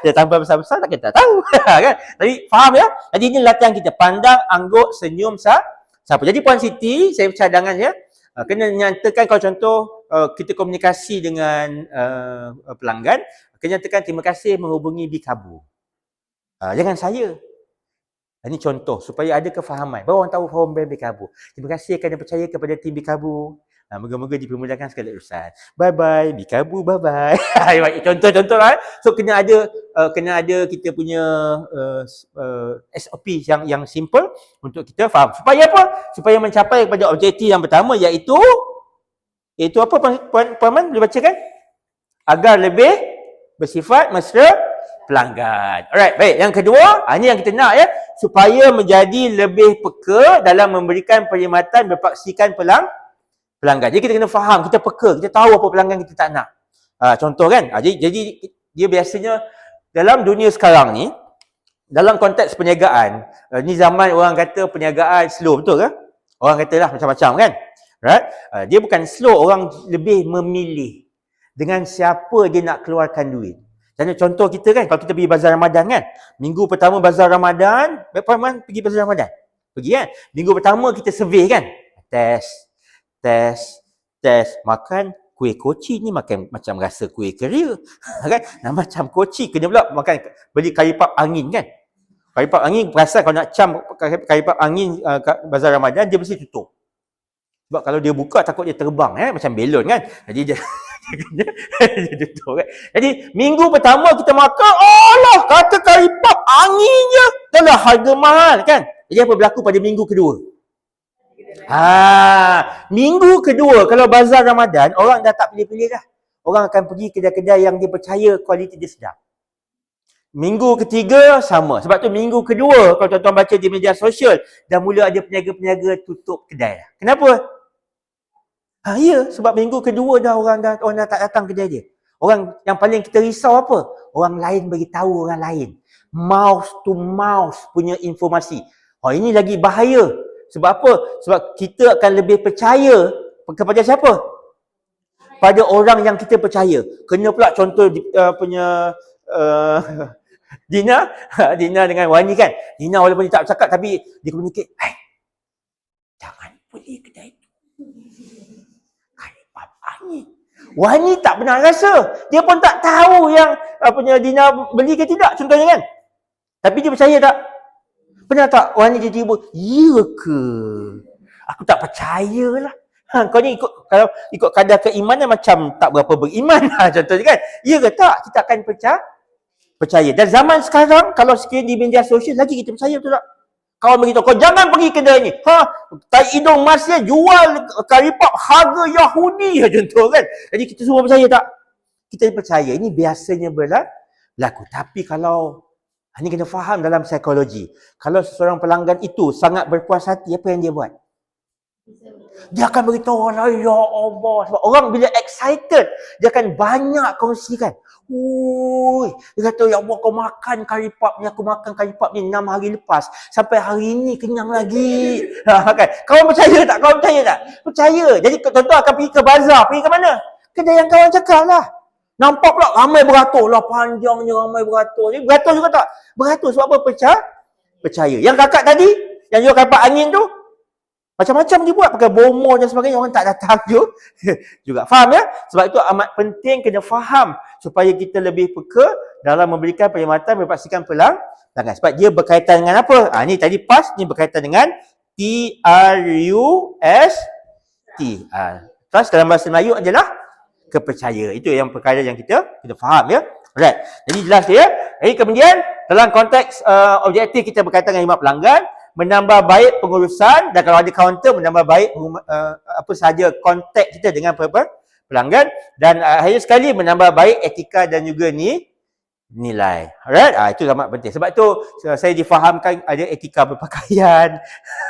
Speaker 1: Dia tambah besar-besar tak kita tahu. Kan? Tapi faham ya? Jadi ini latihan kita. Pandang, angguk, senyum siapa. Jadi Puan Siti, saya cadangan ya. Kena nyatakan kalau contoh kita komunikasi dengan pelanggan, kena nyatakan terima kasih menghubungi Bikabu. Jangan saya. Ini contoh supaya ada kefahaman. Baru orang tahu faham brand Bikabu. Terima kasih kerana percaya kepada tim Bikabu. Moga-moga dipermudahkan segala urusan. Bye-bye Bikabu, bye-bye. Contoh-contoh lah. So kena ada kita punya SOP yang simple untuk kita faham. Supaya apa? Supaya mencapai kepada objektif yang pertama iaitu apa Puan Man boleh bacakan? Agar lebih bersifat mesra pelanggan. Alright, baik. Yang kedua, ini yang kita nak ya, supaya menjadi lebih peka dalam memberikan perkhidmatan berpaksikan pelanggan. Jadi kita kena faham, kita peka, kita tahu apa pelanggan kita tak nak. Contoh kan? Jadi dia biasanya dalam dunia sekarang ni, dalam konteks perniagaan, ni zaman orang kata perniagaan slow, betul ke? Orang katalah macam-macam kan? Right? Dia bukan slow, orang lebih memilih dengan siapa dia nak keluarkan duit. Contoh kita kan, kalau kita pergi bazar Ramadan kan, minggu pertama bazar Ramadan, pergi bazar Ramadan? Pergi kan? Minggu pertama kita survey kan? Test. Makan kuih koci ni makan macam rasa kuih keria. Kan? Macam koci, kena pula makan, beli kari pap angin kan? Kari pap angin, perasan kalau nak cam kari pap angin kat bazar Ramadan, dia mesti tutup. Sebab kalau dia buka takut dia terbang macam belon kan. Jadi dia tutup kan. Jadi minggu pertama kita makan, Allah kata kari pap angin je. Dah harga mahal kan. Jadi apa berlaku pada minggu kedua? Minggu kedua kalau bazar Ramadan, orang dah tak pilih-pilih dah. Orang akan pergi kedai-kedai yang dia percaya kualiti dia sedap. Minggu ketiga sama. Sebab tu minggu kedua kalau tuan-tuan baca di media sosial, dah mula ada peniaga-peniaga tutup kedai. Kenapa? Ya, sebab minggu kedua dah orang dah tak datang kedai dia. Orang yang paling kita risau apa? Orang lain bagi tahu orang lain. Mouth to mouth punya informasi. Ini lagi bahaya. Sebab apa? Sebab kita akan lebih percaya kepada siapa? Pada orang yang kita percaya. Kena pula contoh punya Dina dengan Wani kan. Dina walaupun dia tak cakap tapi dia communicate. Jangan beli kedai tu. Karipap angin. Wani tak pernah rasa. Dia pun tak tahu yang Dina beli ke tidak, contohnya kan. Tapi dia percaya tak? Pernah tak Wani tiba-tiba, ya ke? Aku tak percayalah. Kau ni kalau ikut kadar keimanan macam tak berapa beriman. Contohnya kan. Ya ke tak? Kita akan percaya. Dan zaman sekarang, kalau sekiranya di media sosial, lagi kita percaya, betul tak? Kawan beritahu, kau jangan pergi kedai ni. Tai hidung masnya jual karipap harga Yahudi, contoh kan. Jadi kita semua percaya tak? Kita percaya. Ini biasanya berlaku. Tapi kalau, ini kena faham dalam psikologi. Kalau seseorang pelanggan itu sangat berpuas hati, apa yang dia buat? Dia akan beritahu orang, ya Allah. Sebab orang bila excited, dia akan banyak kongsikan. Dia kata, ya Allah, kau makan karipap ni, aku makan karipap ni 6 hari lepas. Sampai hari ni kenyang lagi. Kan? Kawan percaya tak? Kawan percaya tak? Percaya. Jadi tuan-tuan akan pergi ke bazar. Pergi ke mana? Kedai yang kawan cakap lah. Nampak pula ramai beratur lah. Panjangnya ramai beratur. Jadi beratur juga tak? Beratur sebab apa? Percaya. Yang kakak tadi, yang jual karipap angin tu, macam-macam dia buat, pakai bomo dan sebagainya, orang tak datang juga. Faham ya? Sebab itu amat penting kena faham supaya kita lebih peka dalam memberikan perkhidmatan, berpastikan pelanggan. Sebab dia berkaitan dengan apa? Ni tadi PAS, ni berkaitan dengan TRUST. Trust dalam bahasa Melayu adalah kepercaya. Itu yang perkara yang kita faham ya. Alright. Jadi jelas dia. Jadi kemudian dalam konteks objektif kita berkaitan dengan khidmat pelanggan, menambah baik pengurusan, dan kalau ada kaunter menambah baik apa sahaja kontak kita dengan pelanggan, dan akhir sekali menambah baik etika dan juga nilai. Alright, itu amat penting. Sebab tu saya difahamkan ada etika berpakaian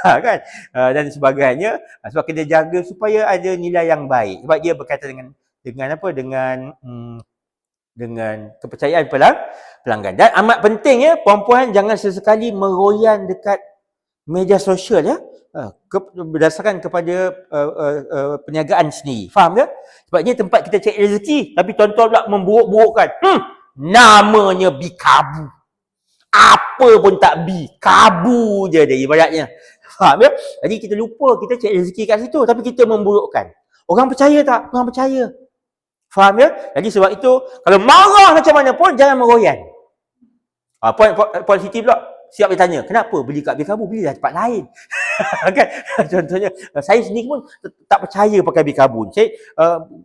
Speaker 1: kan, dan sebagainya. Sebab kena jaga supaya ada nilai yang baik. Sebab dia berkaitan dengan apa? Dengan kepercayaan pelanggan. Dan amat penting ya, puan-puan jangan sesekali meroyan dekat media sosial ya, berdasarkan kepada perniagaan sendiri. Faham tak? Sebab ni tempat kita cari rezeki, tapi tuan-tuan pula memburuk-burukkan. Namanya bikabu. Apa pun tak bi, kabu je dia ibaratnya. Faham ya? Jadi kita lupa kita cari rezeki kat situ, tapi kita memburukkan. Orang percaya tak? Orang percaya. Faham ya? Jadi sebab itu, kalau marah macam mana pun jangan meroyan. Puan Siti pula siap bertanya, kenapa beli kat Bikabu? Belilah tempat lain. Kan? Contohnya, saya sendiri pun tak percaya pakai Bikabu. Saya,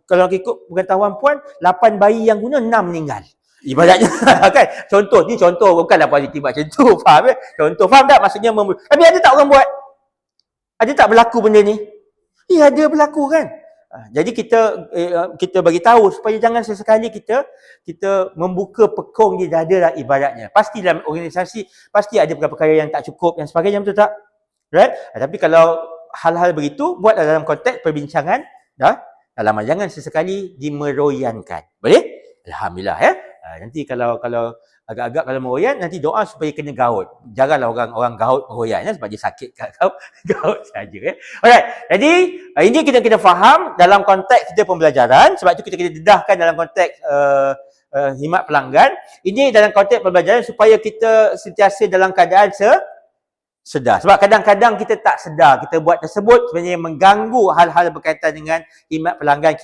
Speaker 1: kalau ikut pengetahuan puan, 8 bayi yang guna, 6 meninggal. Ibaratnya, kan? Contoh, ni contoh, bukanlah positif macam tu. Faham ya? Contoh, faham tak? Maksudnya, tapi ada tak orang buat? Ada tak berlaku benda ni? Ya, ada berlaku kan? Jadi kita bagi tahu supaya jangan sesekali kita membuka pekong di dada lah ibaratnya. Pasti dalam organisasi pasti ada perkara-perkara yang tak cukup, yang sebagainya, betul tak? Right? Tapi kalau hal-hal begitu, buatlah dalam konteks perbincangan dalam jangan sesekali dimeroyankan. Boleh? Alhamdulillah ya. Nanti kalau agak-agak kalau meroyan, nanti doa supaya kena gaut. Janganlah orang gaut meroyan ya, sebab dia sakit kat kau. Gaut saja ya. Alright. Jadi ini kita kena faham dalam konteks kita pembelajaran. Sebab itu kita kena dedahkan dalam konteks khidmat pelanggan. Ini dalam konteks pembelajaran supaya kita sentiasa dalam keadaan sedar. Sebab kadang-kadang kita tak sedar kita buat tersebut sebenarnya mengganggu hal-hal berkaitan dengan khidmat pelanggan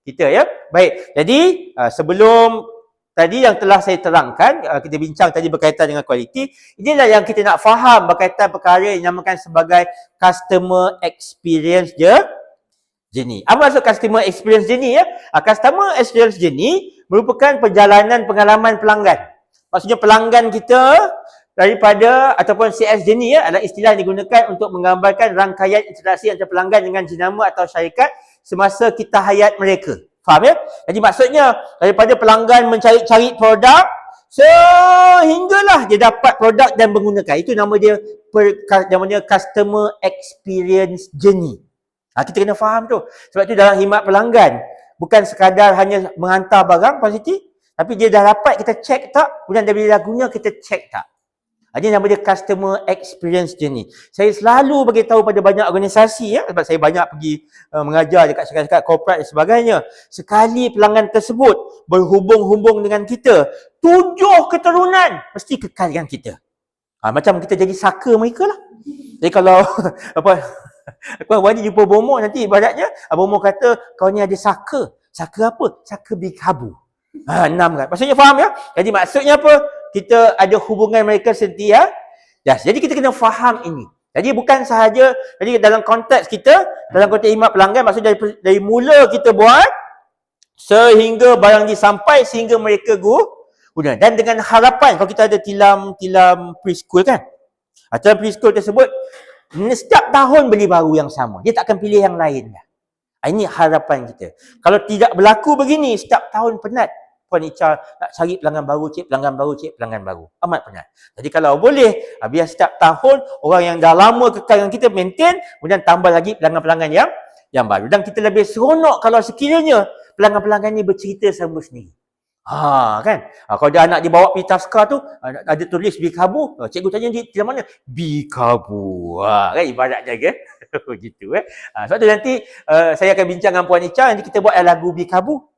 Speaker 1: kita ya. Baik. Jadi sebelum tadi yang telah saya terangkan, kita bincang tadi berkaitan dengan kualiti. Inilah yang kita nak faham berkaitan perkara yang dinamakan sebagai customer experience journey. Apa maksud customer experience journey ya? Customer experience journey merupakan perjalanan pengalaman pelanggan. Maksudnya pelanggan kita daripada ataupun CS journey ya, adalah istilah yang digunakan untuk menggambarkan rangkaian interaksi antara pelanggan dengan jenama atau syarikat semasa kita hayat mereka. Faham ya? Jadi maksudnya daripada pelanggan mencari-cari produk sehinggalah dia dapat produk dan menggunakan. Itu nama dia namanya customer experience journey. Kita kena faham tu. Sebab tu dalam khidmat pelanggan bukan sekadar hanya menghantar barang positif, tapi dia dah dapat kita check tak, kemudian dia bila dah guna kita check tak. Ini nama dia customer experience journey. Saya selalu bagi tahu pada banyak organisasi ya, sebab saya banyak pergi mengajar dekat syarikat korporat dan sebagainya. Sekali pelanggan tersebut berhubung-hubung dengan kita, 7 keturunan mesti kekal dengan kita. Macam kita jadi saka mereka lah. Jadi kalau Puan Wani jumpa bomoh nanti ibaratnya bomoh kata kau ni ada saka. Saka apa? Saka bikabu. 6 kan. Maksudnya faham ya? Jadi maksudnya apa? Kita ada hubungan mereka setia. Yes. Jadi kita kena faham ini. Jadi bukan sahaja, jadi dalam konteks kita, dalam konteks khidmat pelanggan, maksudnya dari mula kita buat sehingga barang ni sampai sehingga mereka guna. Dan dengan harapan kalau kita ada tilam preschool kan. Atau preschool tersebut setiap tahun beli baru yang sama. Dia tak akan pilih yang lain. Ini harapan kita. Kalau tidak berlaku begini, setiap tahun penat. Puan Ica nak cari pelanggan baru, pelanggan baru. Amat penat. Jadi kalau boleh, biar setiap tahun orang yang dah lama kekal dengan kita maintain, kemudian tambah lagi pelanggan-pelanggan yang baru. Dan kita lebih seronok kalau sekiranya pelanggan-pelanggan ni bercerita sama sendiri. Kan? Kalau dia anak dia bawa pergi taska tu, ada tulis bikabu, cikgu tanya dia di mana? Bikabu. Kan ibaratnya ke? Gitu sebab tu nanti saya akan bincang dengan Puan Ica, nanti kita buat lagu bikabu.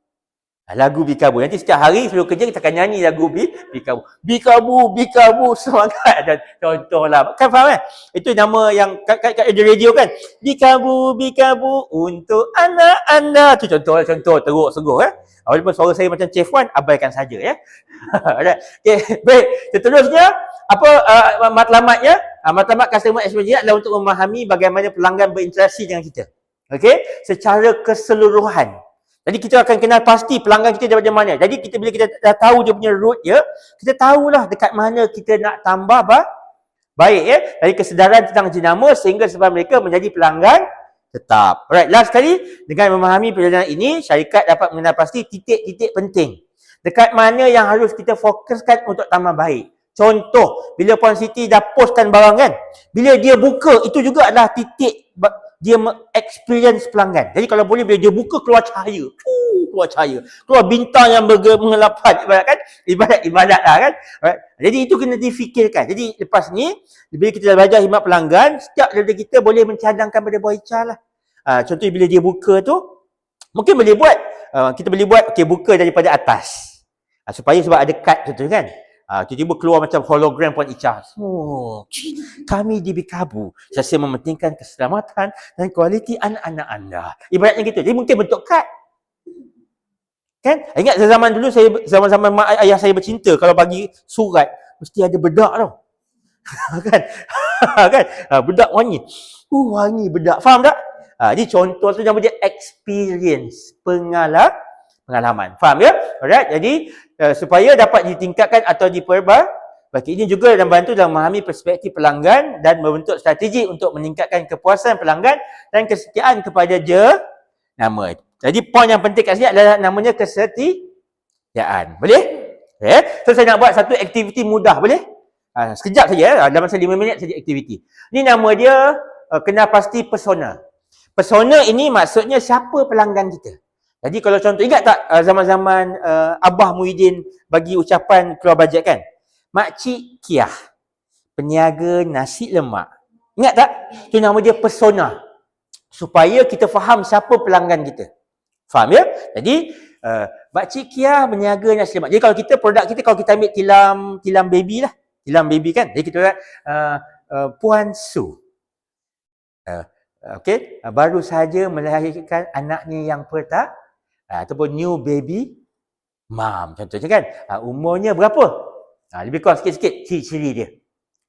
Speaker 1: Lagu bikabu. Nanti setiap hari sebelum kerja kita akan nyanyi lagu bikabu. Bikabu, semangat. Dan contohlah. Kan faham kan? Itu nama yang kat radio kan? Bikabu untuk anak-anak. Tu contoh teruk sungguh Walaupun suara saya macam Chef Wan, abaikan saja ya. Okay, baik. Seterusnya, apa matlamatnya? Matlamat customer experience adalah untuk memahami bagaimana pelanggan berinteraksi dengan kita. Okey, secara keseluruhan. Jadi kita akan kenal pasti pelanggan kita daripada mana. Jadi bila kita dah tahu dia punya route kita tahulah dekat mana kita nak tambah baik Dari kesedaran tentang jenama sehingga sebab mereka menjadi pelanggan tetap. Alright, last sekali, dengan memahami perjalanan ini, syarikat dapat mengenal pasti titik-titik penting. Dekat mana yang harus kita fokuskan untuk tambah baik. Contoh, bila Puan Siti dah postkan barang kan, bila dia buka, itu juga adalah titik dia experience pelanggan. Jadi kalau boleh, bila dia buka, keluar cahaya. Keluar bintang yang mengelapan. Ibadat lah kan. Alright. Jadi itu kena difikirkan. Jadi lepas ni, bila kita dah belajar khidmat pelanggan, setiap daripada kita boleh mencadangkan pada Puan Ica lah. Contohnya bila dia buka tu, mungkin boleh buat, kita boleh buat, buka daripada atas. Supaya sebab ada kad contoh kan. Tiba-tiba keluar macam hologram Puan Ica. Kami di Bikabu sentiasa mementingkan keselamatan dan kualiti anak-anak anda. Ibaratnya gitu. Jadi mungkin bentuk kad. Kan? Ingat zaman dulu zaman-zaman mak ayah saya bercinta, kalau bagi surat mesti ada bedak tau. kan? Bedak wangi. Wangi bedak. Faham tak? Jadi contoh tu nama dia experience, pengalaman. Faham ya? Alright. Jadi supaya dapat ditingkatkan atau diperbaiki, ini juga membantu dalam memahami perspektif pelanggan dan membentuk strategi untuk meningkatkan kepuasan pelanggan dan kesetiaan kepada nama. Jadi poin yang penting kat sini adalah namanya kesetiaan. Boleh? So saya nak buat satu aktiviti mudah, boleh? Sekejap saja, dalam masa 5 minit saja aktiviti. Ini nama dia kenal pasti persona. Persona ini maksudnya siapa pelanggan kita. Jadi kalau contoh, ingat tak zaman-zaman Abah Muhyiddin bagi ucapan keluar bajet kan? Makcik Kiah, peniaga nasi lemak. Ingat tak? Itu nama dia persona. Supaya kita faham siapa pelanggan kita. Faham ya? Jadi, Makcik Kiah peniaga nasi lemak. Jadi kalau kita, produk kita, kalau kita ambil tilam baby lah. Tilam baby kan? Jadi kita kata, Puan Su. Baru saja melahirkan anaknya yang pertama. Ataupun new baby mom contohnya kan. Umurnya berapa? Lebih kurang sikit-sikit ciri-ciri dia.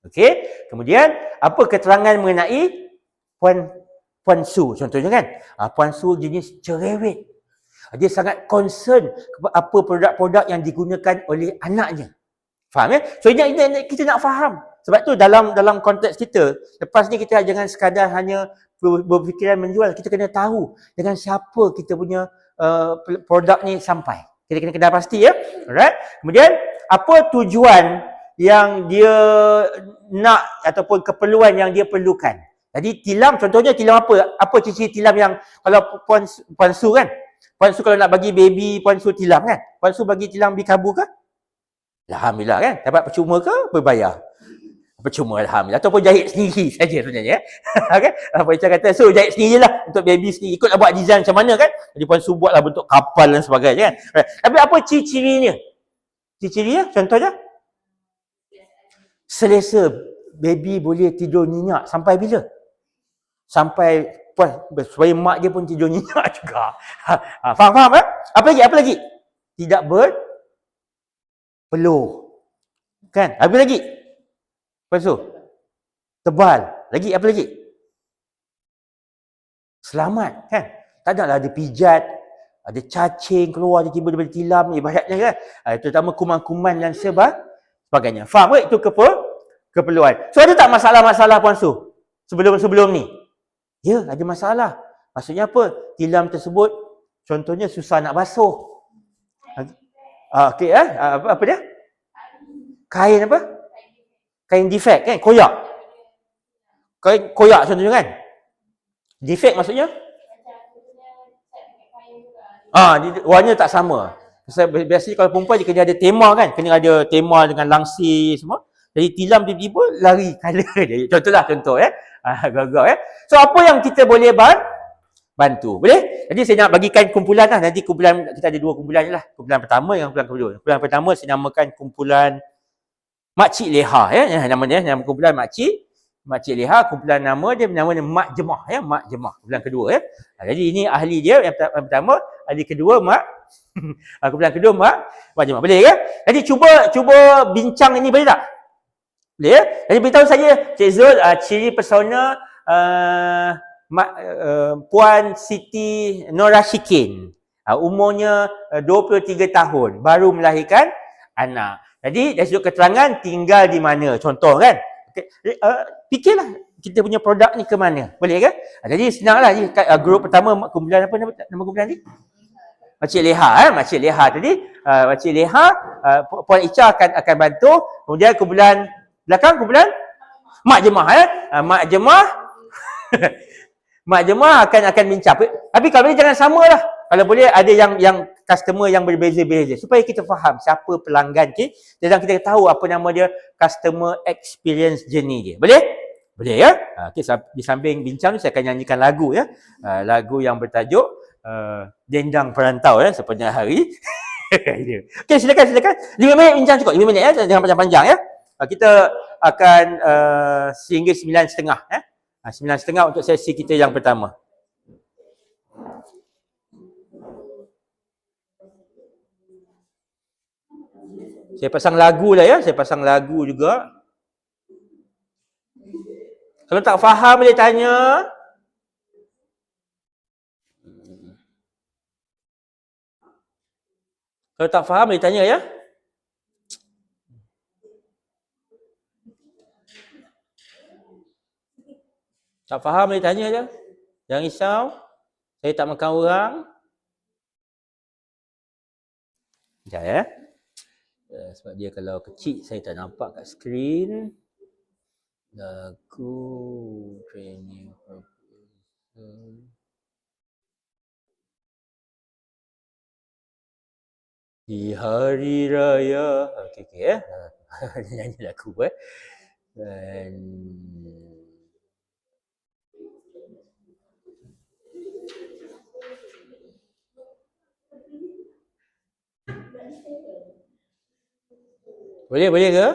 Speaker 1: Okey. Kemudian apa keterangan mengenai Puan Su contohnya kan. Puan Su jenis cerewet. Dia sangat concern kepada apa produk-produk yang digunakan oleh anaknya. Faham ya? So ini kita nak faham. Sebab tu dalam konteks kita, lepas ni kita jangan sekadar hanya berfikiran menjual, kita kena tahu dengan siapa kita punya produk ni sampai. Kita kena kenal pasti ya. Alright. Kemudian apa tujuan yang dia nak ataupun keperluan yang dia perlukan. Jadi tilam contohnya tilam apa? Apa ciri tilam yang kalau Puan Su kan? Puan Su kalau nak bagi baby Puan Su tilam kan? Puan Su bagi tilam bikabu ke? Alhamdulillah kan? Dapat percuma ke berbayar? Percuma alhamdulillah. Ataupun jahit sendiri saja sebenarnya. Kan? Puan Ica kata, so jahit sendirilah untuk baby sendiri. Ikutlah buat design macam mana kan. Jadi Puan Su buatlah bentuk kapal dan sebagainya kan. Tapi apa ciri-cirinya? Ciri-cirinya contohnya? Selesa. Baby boleh tidur nyenyak. Sampai bila? Sampai supaya mak dia pun tidur nyenyak juga. Faham eh? Apa lagi? Tidak berpeluh. Kan? Apa lagi? Lepas tu? Tebal. Lagi apa lagi? Selamat, kan? Tak adalah ada pijat, ada cacing keluar tiba-tiba daripada tilam, ibaratnya kan. Terutama kuman-kuman dan sebagainya. Faham ke? Itu keperluan. So ada tak masalah-masalah Puan Su? Sebelum ni? Ya, ada masalah. Maksudnya apa? Tilam tersebut contohnya susah nak basuh. Okey apa dia? Kain apa? Kain defect kan? Koyak. Kain koyak contohnya kan? Defect maksudnya? Warnanya tak sama. Biasanya kalau perempuan dia kena ada tema kan? Kena ada tema dengan langsir semua. Jadi tilam tiba-tiba lari colour dia. Contoh gagak So apa yang kita boleh bantu? Boleh? Jadi saya nak bagikan kumpulan lah. Nanti kumpulan, kita ada 2 kumpulan je lah. Kumpulan pertama dengan kumpulan kedua. Kumpulan pertama saya namakan kumpulan Makcik Leha nama kumpulan Makcik Leha. Kumpulan nama dia Mak Jemah Mak Jemah. Kumpulan kedua jadi ini ahli dia yang pertama, ahli kedua kumpulan kedua Mak Jemah. Boleh ke? Jadi cuba bincang ini boleh tak? Boleh. Jadi beritahu saya Cik Zul ciri persona Puan Siti Norashikin. Umurnya 23 tahun, baru melahirkan anak. Jadi dari sudut keterangan tinggal di mana, contoh kan. Okay. Fikirlah kita punya produk ni ke mana. Boleh ke? Jadi senanglah grup pertama kumpulan apa nama kumpulan ni? Makcik Leha Makcik Leha tadi Makcik Leha Puan Ica akan bantu. Kemudian kumpulan belakang kumpulan Mak Jemah Mak Jemah Mak Jemah akan bincang. Tapi kalau boleh jangan samalah. Kalau boleh ada yang customer yang berbeza-beza supaya kita faham siapa pelanggan dan kita tahu apa nama dia, customer experience journey dia. Boleh? Boleh ya? Okey, di samping bincang ni saya akan nyanyikan lagu lagu yang bertajuk Dendang Perantau sepanjang hari. Okey, silakan. 5 minit bincang cukup. 5 minit jangan panjang-panjang kita akan sehingga 9.30 9.30 untuk sesi kita yang pertama. Saya pasang lagu lah saya pasang lagu juga. Kalau tak faham boleh tanya. Kalau tak faham boleh tanya Tak faham boleh tanya je. Jangan risau. Saya tak makan orang. Sekejap sebab dia kalau kecil saya tak nampak kat skrin. Lagu training proposal. Di hari raya. Okey nyanyi lagu dan boleh ke?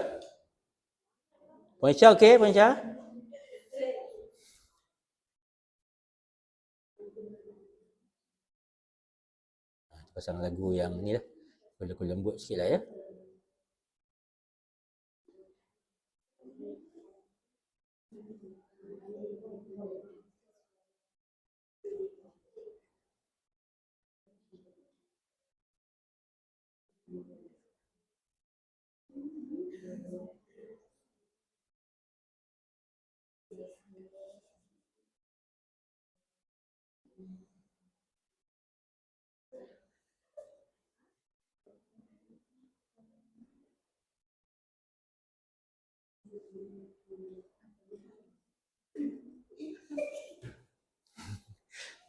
Speaker 1: Puan Syah okey, Puan Syah? Pasang lagu yang ni lah. Lagu lembut sikit lah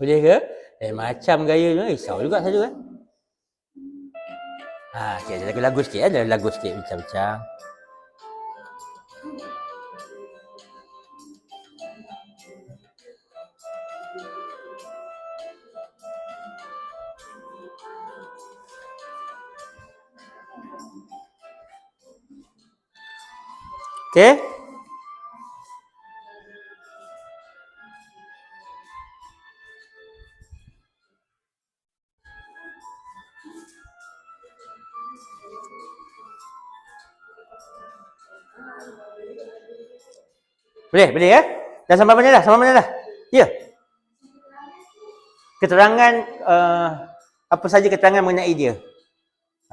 Speaker 1: Boleh ke? Macam gaya tu risau juga saya tu okey, ada lagu sikit ada lagu sikit bincang-bincang. Okey. Boleh ya? Dah sampai mana dah? Sampai mana dah? Ya. Keterangan apa saja keterangan mengenai dia?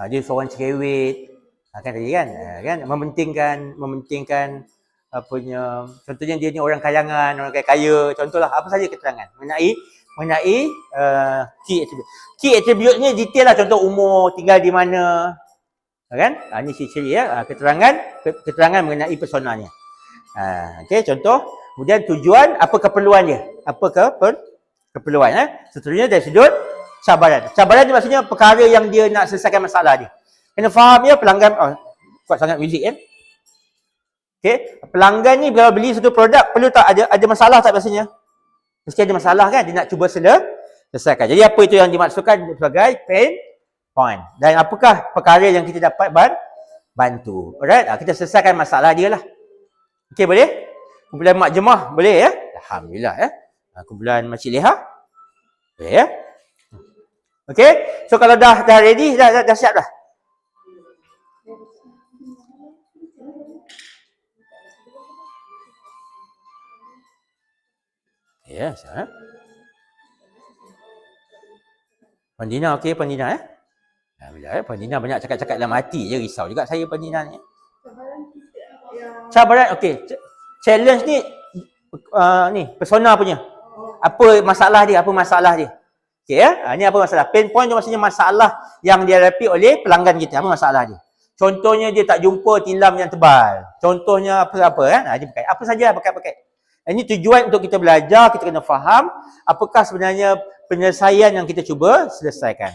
Speaker 1: Dia seorang cerewet. Kan tadi kan? Kan mementingkan apanya, contohnya dia ni orang kayangan, orang kaya. Contohlah apa saja keterangan mengenai key attribute. Key attribute-nya detail lah, contoh umur, tinggal di mana. Kan? Ini ciri-ciri ya, keterangan mengenai personanya. Okey, contoh, kemudian tujuan, apa keperluan dia? Apa keperluan seterusnya dari sudut cabaran. Cabaran ni maksudnya perkara yang dia nak selesaikan masalah dia. Kena faham ya, pelanggan kuat sangat muzik kan. Okey, pelanggan ni bila beli satu produk perlu tak ada masalah tak biasanya? Mesti ada masalah kan, dia nak cuba selesaikan. Jadi apa itu yang dimaksudkan sebagai pain point? Dan apakah perkara yang kita dapat bantu? Alright, kita selesaikan masalah dia lah. Okey, boleh? Kumpulan mak jemaah boleh ya? Alhamdulillah ya. Kumpulan Makcik Leha boleh ya? Okey, so kalau dah ready, dah siap dah. Ya, siap. Pandina okey, Pandina ya? Alhamdulillah ya, Pandina banyak cakap-cakap dalam hati je, risau juga saya Pandina ni. Cabaran okey. Challenge ni ni persona punya. Apa masalah dia? Okey ya? Ni apa masalah? Pain point tu maksudnya masalah yang dihadapi oleh pelanggan kita. Apa masalah dia? Contohnya dia tak jumpa tilam yang tebal. Contohnya apa kan? Dia berkait. Apa saja berkait-berkait. Ini tujuan untuk kita belajar, kita kena faham apakah sebenarnya penyelesaian yang kita cuba selesaikan.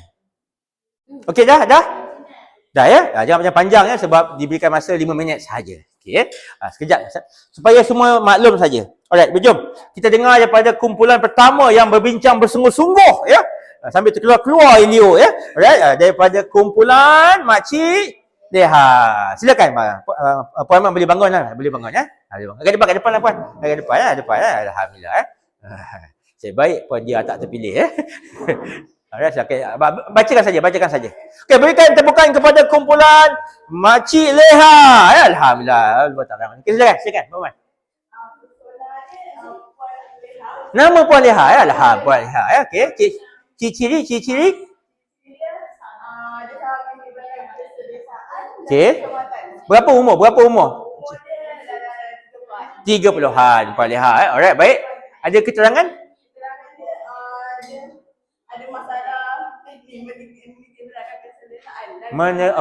Speaker 1: Okey dah? Dah ya? Jangan panjang ya, sebab diberikan masa 5 minit sahaja. Okey. Sekejap supaya semua maklum saja. Alright, jom. Kita dengar daripada kumpulan pertama yang berbincang bersungguh-sungguh ya. Sambil terkeluar Elio ya. Alright, daripada kumpulan Makcik Leha. Silakan Puan Mak boleh bangun lah. Boleh bangun ya. Agak depan lah Puan. Agak depan ya. Alhamdulillah ya. Saya baik Puan dia tak terpilih ya. Alright, okay. Bacakan saja. Okey, berikan tepukan kepada kumpulan Makcik Leha. Ya, alhamdulillah. Okey, silakan Puan. Nama Puan Leha ya. Alhamdulillah Puan Leha ya. Okey. Ciri-ciri. Okey. Berapa umur? 30-an Puan Leha ya. Alright, baik. Ada keterangan? Ada masalah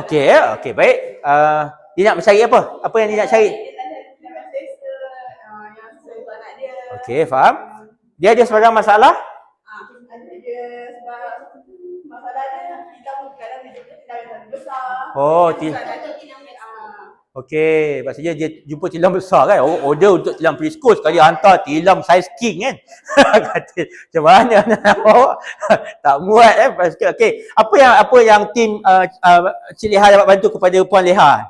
Speaker 1: okey ya. Okey, baik. Dia nak mencari apa? Apa yang dia nak cari? Okey, faham. Dia ada sebarang masalah? Okey, maksudnya dia jumpa tilam besar kan. Order untuk tilam preschool sekali hantar tilam saiz king kan. Kata macam mana nak bawa? Tak muat Okey, apa yang tim Cik Leha dapat bantu kepada Puan Leha?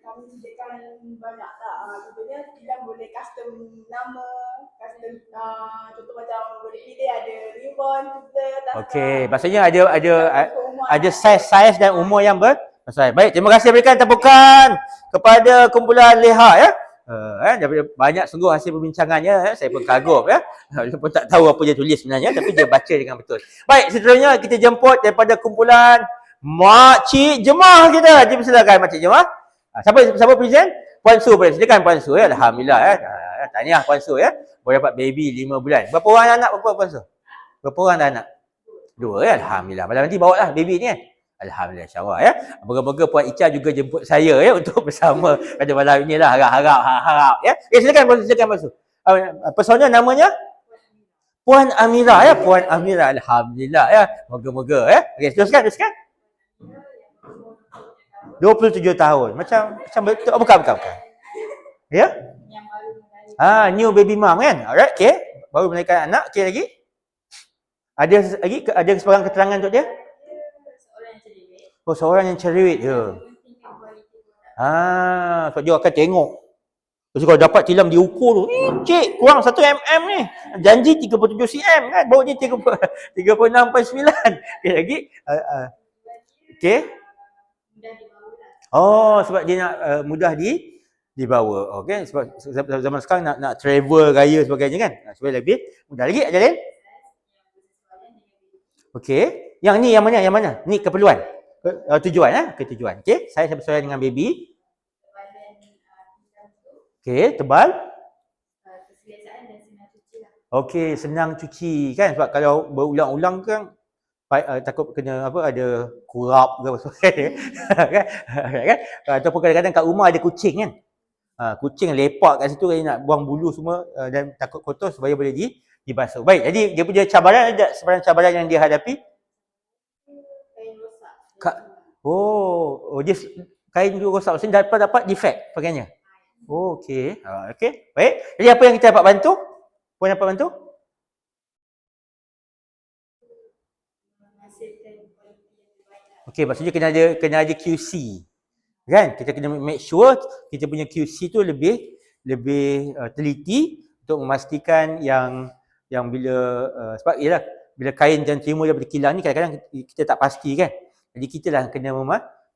Speaker 2: Kami sediakan banyak tak. Contohnya tilam boleh custom nama, custom contoh macam boleh pilih ada ribbon,
Speaker 1: okey, maksudnya ada saiz dan umur yang baik, terima kasih, berikan tepukan kepada kumpulan Leha ya. Banyak sungguh hasil perbincangannya saya pun kagum ya. Saya pun tak tahu apa dia tulis sebenarnya, tapi dia baca dengan betul. Baik, seterusnya kita jemput daripada kumpulan Makcik Jemaah kita. Silakan Makcik Jemaah. Siapa present? Puan Su boleh. Silakan Puan Su ya. Alhamdulillah ya. Tahniah Puan Su ya. Boleh dapat baby 5 bulan. Berapa orang anak Puan Su? Berapa orang dah anak? 2 ya. Alhamdulillah. Malam nanti bawa lah baby ni kan. Alhamdulillah, insyaAllah ya. Moga-moga Puan Ica juga jemput saya ya untuk bersama pada malam ni lah. Harap ya. Silakan Puan Su. Persona namanya? Puan Amira ya. Puan Amira. Alhamdulillah ya. Moga-moga ya. Okey, teruskan. 27 tahun. Macam betul. Bukan. Ya? New baby mom kan? Alright, okey. Baru melahirkan anak. Okey lagi? Ada sebarang keterangan untuk dia? Seorang yang cerewet je. Sebab dia akan tengok. Lepas kalau dapat tilam diukur tu, cik, kurang 1 mm ni. Janji 37 cm kan? Baru ni 36.9. Okey lagi? Okey. Sebab dia nak mudah dibawa. Okey, sebab zaman sekarang nak travel raya sebagainya kan. Supaya lebih mudah lagi aja Lin. Okey. Yang ni yang mana? Yang mana? Ni keperluan. Tujuan ketujuan. Okey, saya bersesuaian dengan baby. Okey, tebal. Okey, senang cuci kan, sebab kalau berulang-ulang kan takut kena apa, ada kurap ke apa sebagainya kan. Ataupun kadang-kadang kat rumah ada kucing kan. Kucing lepak kat situ, nak buang bulu semua dan takut kotor supaya boleh dibasuh. Baik, jadi dia punya cabaran, ada sebarang cabaran yang dia hadapi? Dia kain tu rosak, maksudnya dapat defect pakaiannya. Okey. Okey. Baik. Jadi apa yang kita dapat bantu? Puan dapat bantu? Okey, maksudnya kena ada QC. Kan? Kita kena make sure kita punya QC tu lebih teliti untuk memastikan yang bila sebab ialah bila kain dan terima daripada kilang ni kadang-kadang kita tak pasti kan. Jadi kita lah kena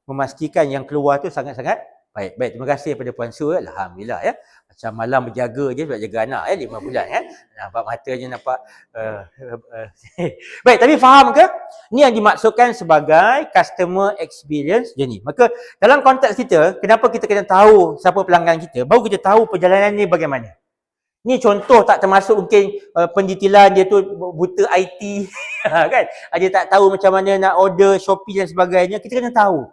Speaker 1: memastikan yang keluar tu sangat-sangat baik. Baik, terima kasih kepada Puan Su. Alhamdulillah ya. Macam malam berjaga je sebab jaga anak 5 bulan kan. Nampak matanya nampak baik, tapi faham ke? Ni yang dimaksudkan sebagai customer experience journey. Maka dalam konteks kita, kenapa kita kena tahu siapa pelanggan kita? Baru kita tahu perjalanan ni bagaimana. Ni contoh, tak termasuk mungkin pendetailan dia tu buta IT kan. Dia tak tahu macam mana nak order Shopee dan sebagainya. Kita kena tahu.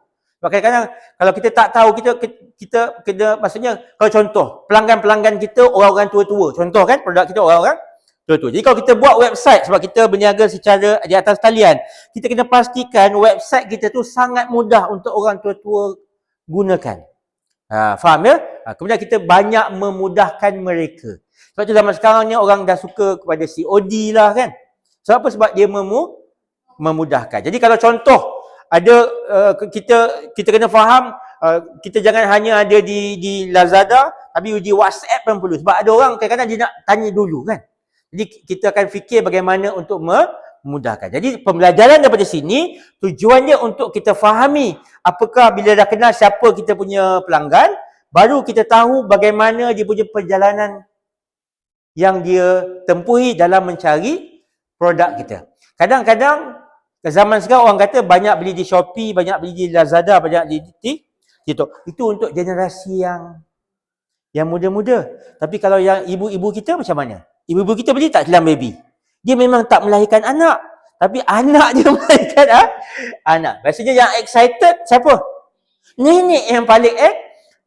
Speaker 1: Kadang-kadang kalau kita tak tahu, kita kena, maksudnya kalau contoh pelanggan-pelanggan kita orang-orang tua-tua. Contoh kan, produk kita orang-orang tua-tua. Jadi kalau kita buat website sebab kita berniaga secara di atas talian, kita kena pastikan website kita tu sangat mudah untuk orang tua-tua gunakan. Faham ya? Kemudian kita banyak memudahkan mereka. Sebab tu zaman sekarang ni orang dah suka kepada COD lah kan. Sebab apa? Sebab dia memudahkan. Jadi kalau contoh ada kita kena faham, kita jangan hanya ada di Lazada, tapi di WhatsApp pun perlu. Sebab ada orang kadang-kadang dia nak tanya dulu kan. Jadi kita akan fikir bagaimana untuk memudahkan. Jadi pembelajaran daripada sini tujuannya untuk kita fahami apakah bila dah kenal siapa kita punya pelanggan, baru kita tahu bagaimana dia punya perjalanan yang dia tempuhi dalam mencari produk kita. Kadang-kadang zaman sekarang orang kata banyak beli di Shopee, banyak beli di Lazada, banyak di TikTok. Itu untuk generasi yang muda-muda. Tapi kalau yang ibu-ibu kita macam mana? Ibu-ibu kita beli tak dalam baby. Dia memang tak melahirkan anak, tapi anak dia melahirkan anak. Biasanya yang excited siapa? Nenek yang paling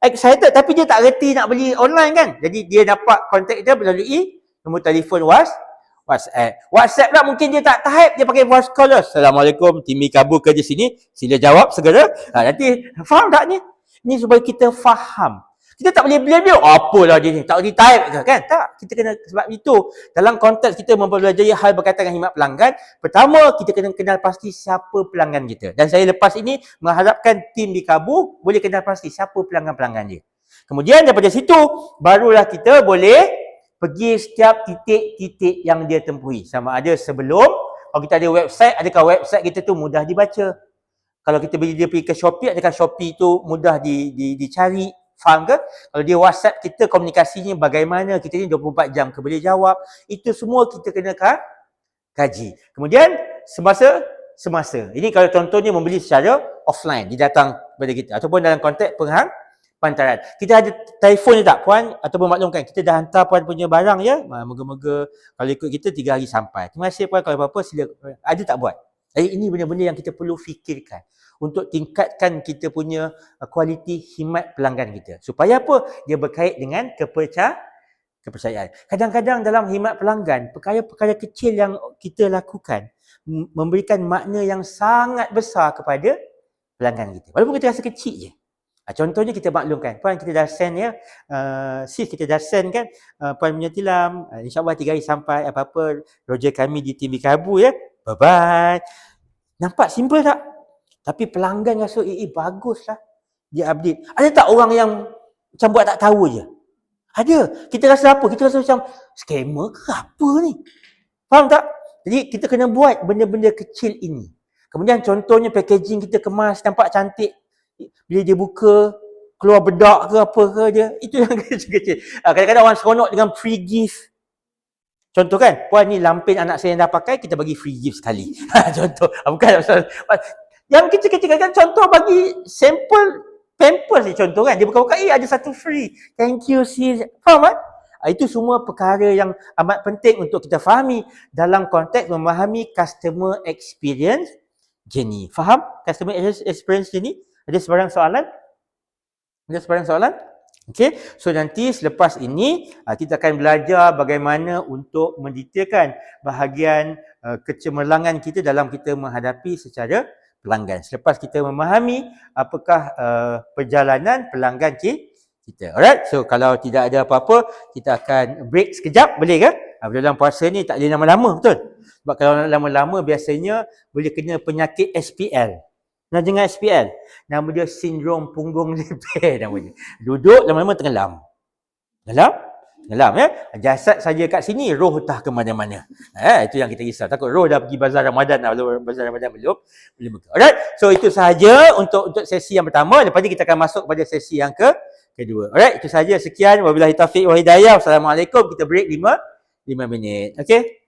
Speaker 1: excited, tapi dia tak reti nak beli online kan. Jadi dia dapat kontak dia melalui nombor telefon WhatsApp. WhatsApp lah mungkin dia tak type, dia pakai voice call. Assalamualaikum, Tim Kabur kerja sini, sila jawab segera. Nanti faham tak ni? Ni supaya kita faham. Kita tak boleh blame dia, apalah dia ni, tak boleh type ke kan? Tak, kita kena, sebab itu dalam konteks kita mempelajari hal berkaitan dengan khidmat pelanggan, pertama kita kena kenal pasti siapa pelanggan kita. Dan saya lepas ini mengharapkan tim di Kabur boleh kenal pasti siapa pelanggan-pelanggan dia. Kemudian daripada situ barulah kita boleh pergi setiap titik-titik yang dia tempuhi. Sama ada sebelum, kalau kita ada website, adakah website kita tu mudah dibaca? Kalau kita dia pergi ke Shopee, adakah Shopee tu mudah dicari? Faham ke? Kalau dia WhatsApp kita, komunikasinya bagaimana? Kita ni 24 jam ke boleh jawab? Itu semua kita kena kaji. Kemudian semasa. Ini kalau contohnya membeli secara offline, dia datang kepada kita. Ataupun dalam konteks penghantaran. Kita ada telefon ni tak Puan? Atau bermaklumkan kita dah hantar Puan punya barang ya. Moga-moga kalau ikut kita 3 hari sampai. Terima kasih Puan, kalau apa-apa sila. Ada tak buat? Jadi ini benda-benda yang kita perlu fikirkan untuk tingkatkan kita punya kualiti khidmat pelanggan kita. Supaya apa? Dia berkait dengan kepercayaan. Kadang-kadang dalam khidmat pelanggan, perkara-perkara kecil yang kita lakukan memberikan makna yang sangat besar kepada pelanggan kita. Walaupun kita rasa kecil je. Contohnya kita maklumkan, Puan kita dah send ya, sis kita dah send kan, Puan punya tilam, insyaAllah 3 hari sampai, apa-apa Roger kami di tim Kabur ya, bye-bye. Nampak simple tak? Tapi pelanggan rasa, baguslah dia update. Ada tak orang yang macam buat tak tahu je? Ada. Kita rasa apa? Kita rasa macam scammer ke apa ni? Faham tak? Jadi kita kena buat benda-benda kecil ini. Kemudian contohnya packaging kita kemas, nampak cantik. Bila dia buka, keluar bedak ke apa ke dia. Itu yang kecil-kecil. Kadang-kadang orang seronok dengan free gift. Contoh kan, puan ni lampin anak saya yang dah pakai, kita bagi free gift sekali. Contoh, bukan pasal yang kecil-kecil kan, contoh bagi sampel Pampers ni contoh kan, dia buka-buka, ada satu free. Thank you sis. Faham kan? Itu semua perkara yang amat penting untuk kita fahami dalam konteks memahami customer experience journey. Faham? Customer experience journey? Ada sebarang soalan? Ada sebarang soalan? Okey, so nanti selepas ini kita akan belajar bagaimana untuk mendetailkan bahagian kecemerlangan kita dalam kita menghadapi secara pelanggan. Selepas kita memahami apakah perjalanan pelanggan kita. Alright, so kalau tidak ada apa-apa, kita akan break sekejap, boleh ke? Dalam puasa ni tak boleh lama-lama, betul? Sebab kalau lama-lama biasanya boleh kena penyakit SPL. Nak dengar SPL? Nama dia sindrom punggung lebar namanya. Duduk lama-lama tenggelam. Tenggelam ya. Jasad saja kat sini, roh tak ke mana-mana. Itu yang kita risau. Takut roh dah pergi bazar Ramadan dah. Bazar Ramadan belum buka. Alright. So itu sahaja untuk sesi yang pertama. Lepas ni kita akan masuk pada sesi yang kedua. Alright, itu sahaja. Sekian. Wabillahi taufiq wa hidayah. Wassalamualaikum. Kita break 5 minit. Okey.